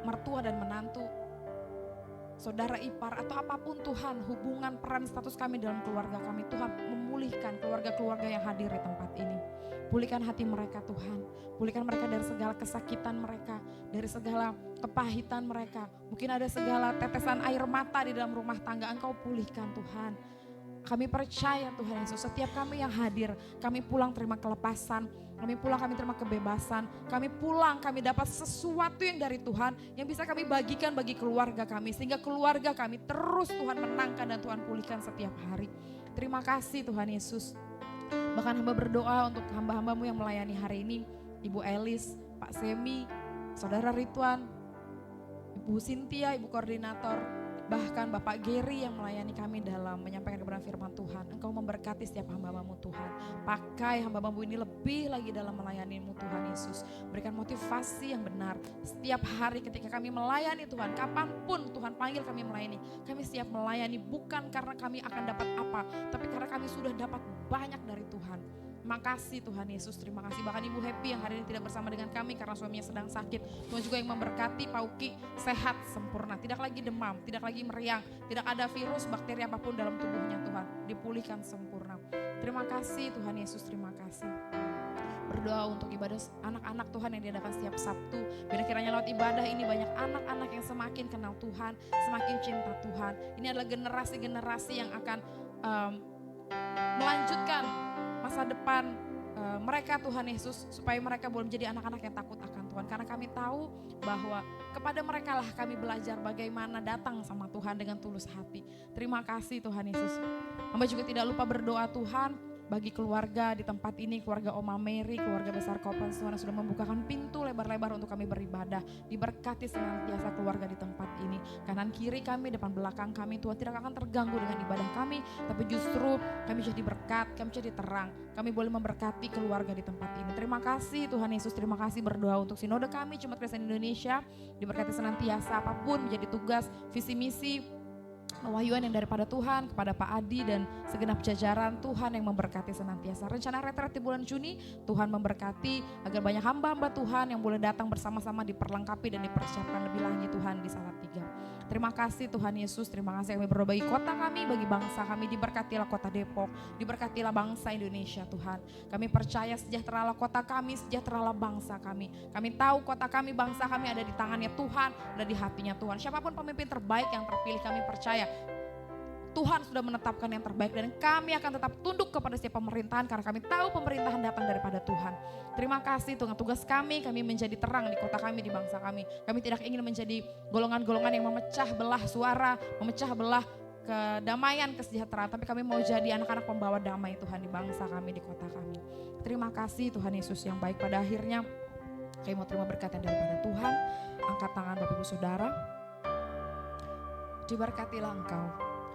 mertua dan menantu, saudara ipar atau apapun Tuhan, hubungan peran status kami dalam keluarga kami, Tuhan memulihkan keluarga-keluarga yang hadir di tempat ini. Pulihkan hati mereka Tuhan, pulihkan mereka dari segala kesakitan mereka, dari segala kepahitan mereka. Mungkin ada segala tetesan air mata di dalam rumah tangga, Engkau pulihkan Tuhan. Kami percaya Tuhan Yesus, setiap kami yang hadir, kami pulang terima kelepasan, kami pulang kami terima kebebasan, kami pulang kami dapat sesuatu yang dari Tuhan yang bisa kami bagikan bagi keluarga kami. Sehingga keluarga kami terus Tuhan menangkan dan Tuhan pulihkan setiap hari. Terima kasih Tuhan Yesus. Bahkan hamba berdoa untuk hamba-hambamu yang melayani hari ini, Ibu Elis, Pak Semi, Saudara Ridwan, Ibu Cynthia, Ibu Koordinator, bahkan Bapak Gary yang melayani kami dalam menyampaikan kebenaran firman Tuhan. Engkau memberkati setiap hamba-hambamu Tuhan. Pakai hamba-hambamu ini lebih lagi dalam melayanimu Tuhan Yesus. Berikan motivasi yang benar. Setiap hari ketika kami melayani Tuhan, kapanpun Tuhan panggil kami melayani, kami siap melayani bukan karena kami akan dapat apa, tapi karena kami sudah dapat banyak dari Tuhan. Terima kasih Tuhan Yesus, terima kasih. Bahkan Ibu Happy yang hari ini tidak bersama dengan kami karena suaminya sedang sakit. Tuhan juga yang memberkati Pak Uki sehat sempurna, tidak lagi demam, tidak lagi meriang, tidak ada virus, bakteri apapun dalam tubuhnya Tuhan. Dipulihkan sempurna. Terima kasih Tuhan Yesus, terima kasih. Berdoa untuk ibadah anak-anak Tuhan yang diadakan setiap Sabtu. Biar kiranya lewat ibadah ini banyak anak-anak yang semakin kenal Tuhan, semakin cinta Tuhan. Ini adalah generasi-generasi yang akan melanjutkan masa depan mereka Tuhan Yesus, supaya mereka boleh menjadi anak-anak yang takut akan Tuhan. Karena kami tahu bahwa kepada mereka lah kami belajar bagaimana datang sama Tuhan dengan tulus hati. Terima kasih Tuhan Yesus. Hamba juga tidak lupa berdoa Tuhan bagi keluarga di tempat ini, keluarga Oma Mary, keluarga besar Kopan, Tuhan sudah membukakan pintu lebar-lebar untuk kami beribadah. Diberkati senantiasa keluarga di tempat ini. Kanan kiri kami, depan belakang kami, Tuhan tidak akan terganggu dengan ibadah kami, tapi justru kami jadi berkat, kami jadi terang. Kami boleh memberkati keluarga di tempat ini. Terima kasih Tuhan Yesus, terima kasih. Berdoa untuk sinode kami, Jemaat Kristen Indonesia, diberkati senantiasa apapun menjadi tugas, visi misi, wahyuan yang daripada Tuhan kepada Pak Adi dan segenap jajaran, Tuhan yang memberkati senantiasa. Rencana retret di bulan Juni, Tuhan memberkati agar banyak hamba-hamba Tuhan yang boleh datang bersama-sama diperlengkapi dan dipersiapkan lebih lagi Tuhan di Salatiga. Terima kasih Tuhan Yesus, terima kasih kami berdoa bagi kota kami, bagi bangsa kami, diberkatilah kota Depok, diberkatilah bangsa Indonesia Tuhan. Kami percaya sejahteralah kota kami, sejahteralah bangsa kami. Kami tahu kota kami, bangsa kami ada di tangannya Tuhan, ada di hatinya Tuhan. Siapapun pemimpin terbaik yang terpilih, kami percaya Tuhan sudah menetapkan yang terbaik dan kami akan tetap tunduk kepada setiap pemerintahan karena kami tahu pemerintahan datang daripada Tuhan. Terima kasih Tuhan, tugas kami menjadi terang di kota kami, di bangsa kami. Kami tidak ingin menjadi golongan-golongan yang memecah belah suara, memecah belah kedamaian, kesejahteraan, tapi kami mau jadi anak-anak pembawa damai Tuhan di bangsa kami, di kota kami. Terima kasih Tuhan Yesus yang baik. Pada akhirnya kami mau terima berkat yang daripada Tuhan. Angkat tangan Bapak Ibu Saudara. Diberkatilah engkau,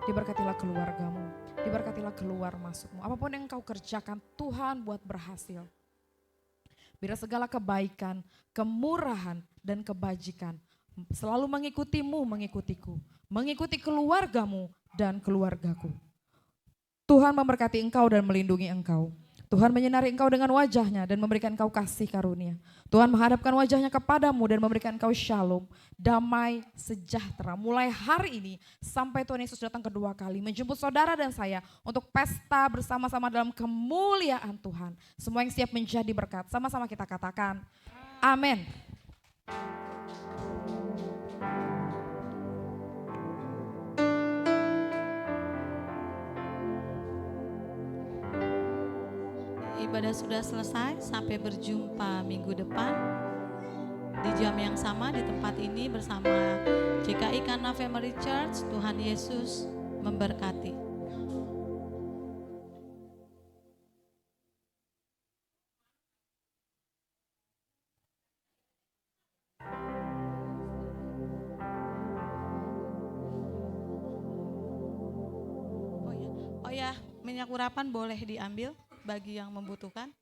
diberkatilah keluargamu, diberkatilah keluar masukmu. Apapun yang engkau kerjakan, Tuhan buat berhasil. Biar segala kebaikan, kemurahan, dan kebajikan selalu mengikutimu, mengikutiku, mengikuti keluargamu dan keluargaku. Tuhan memberkati engkau dan melindungi engkau. Tuhan menyinari engkau dengan wajahnya dan memberikan engkau kasih karunia. Tuhan menghadapkan wajahnya kepadamu dan memberikan engkau shalom, damai, sejahtera. Mulai hari ini sampai Tuhan Yesus datang kedua kali menjemput saudara dan saya untuk pesta bersama-sama dalam kemuliaan Tuhan. Semua yang siap menjadi berkat, sama-sama kita katakan amin. Ibadah sudah selesai, sampai berjumpa minggu depan di jam yang sama di tempat ini bersama GKI Kana Family Church. Tuhan Yesus memberkati. Oh ya, minyak urapan boleh diambil bagi yang membutuhkan.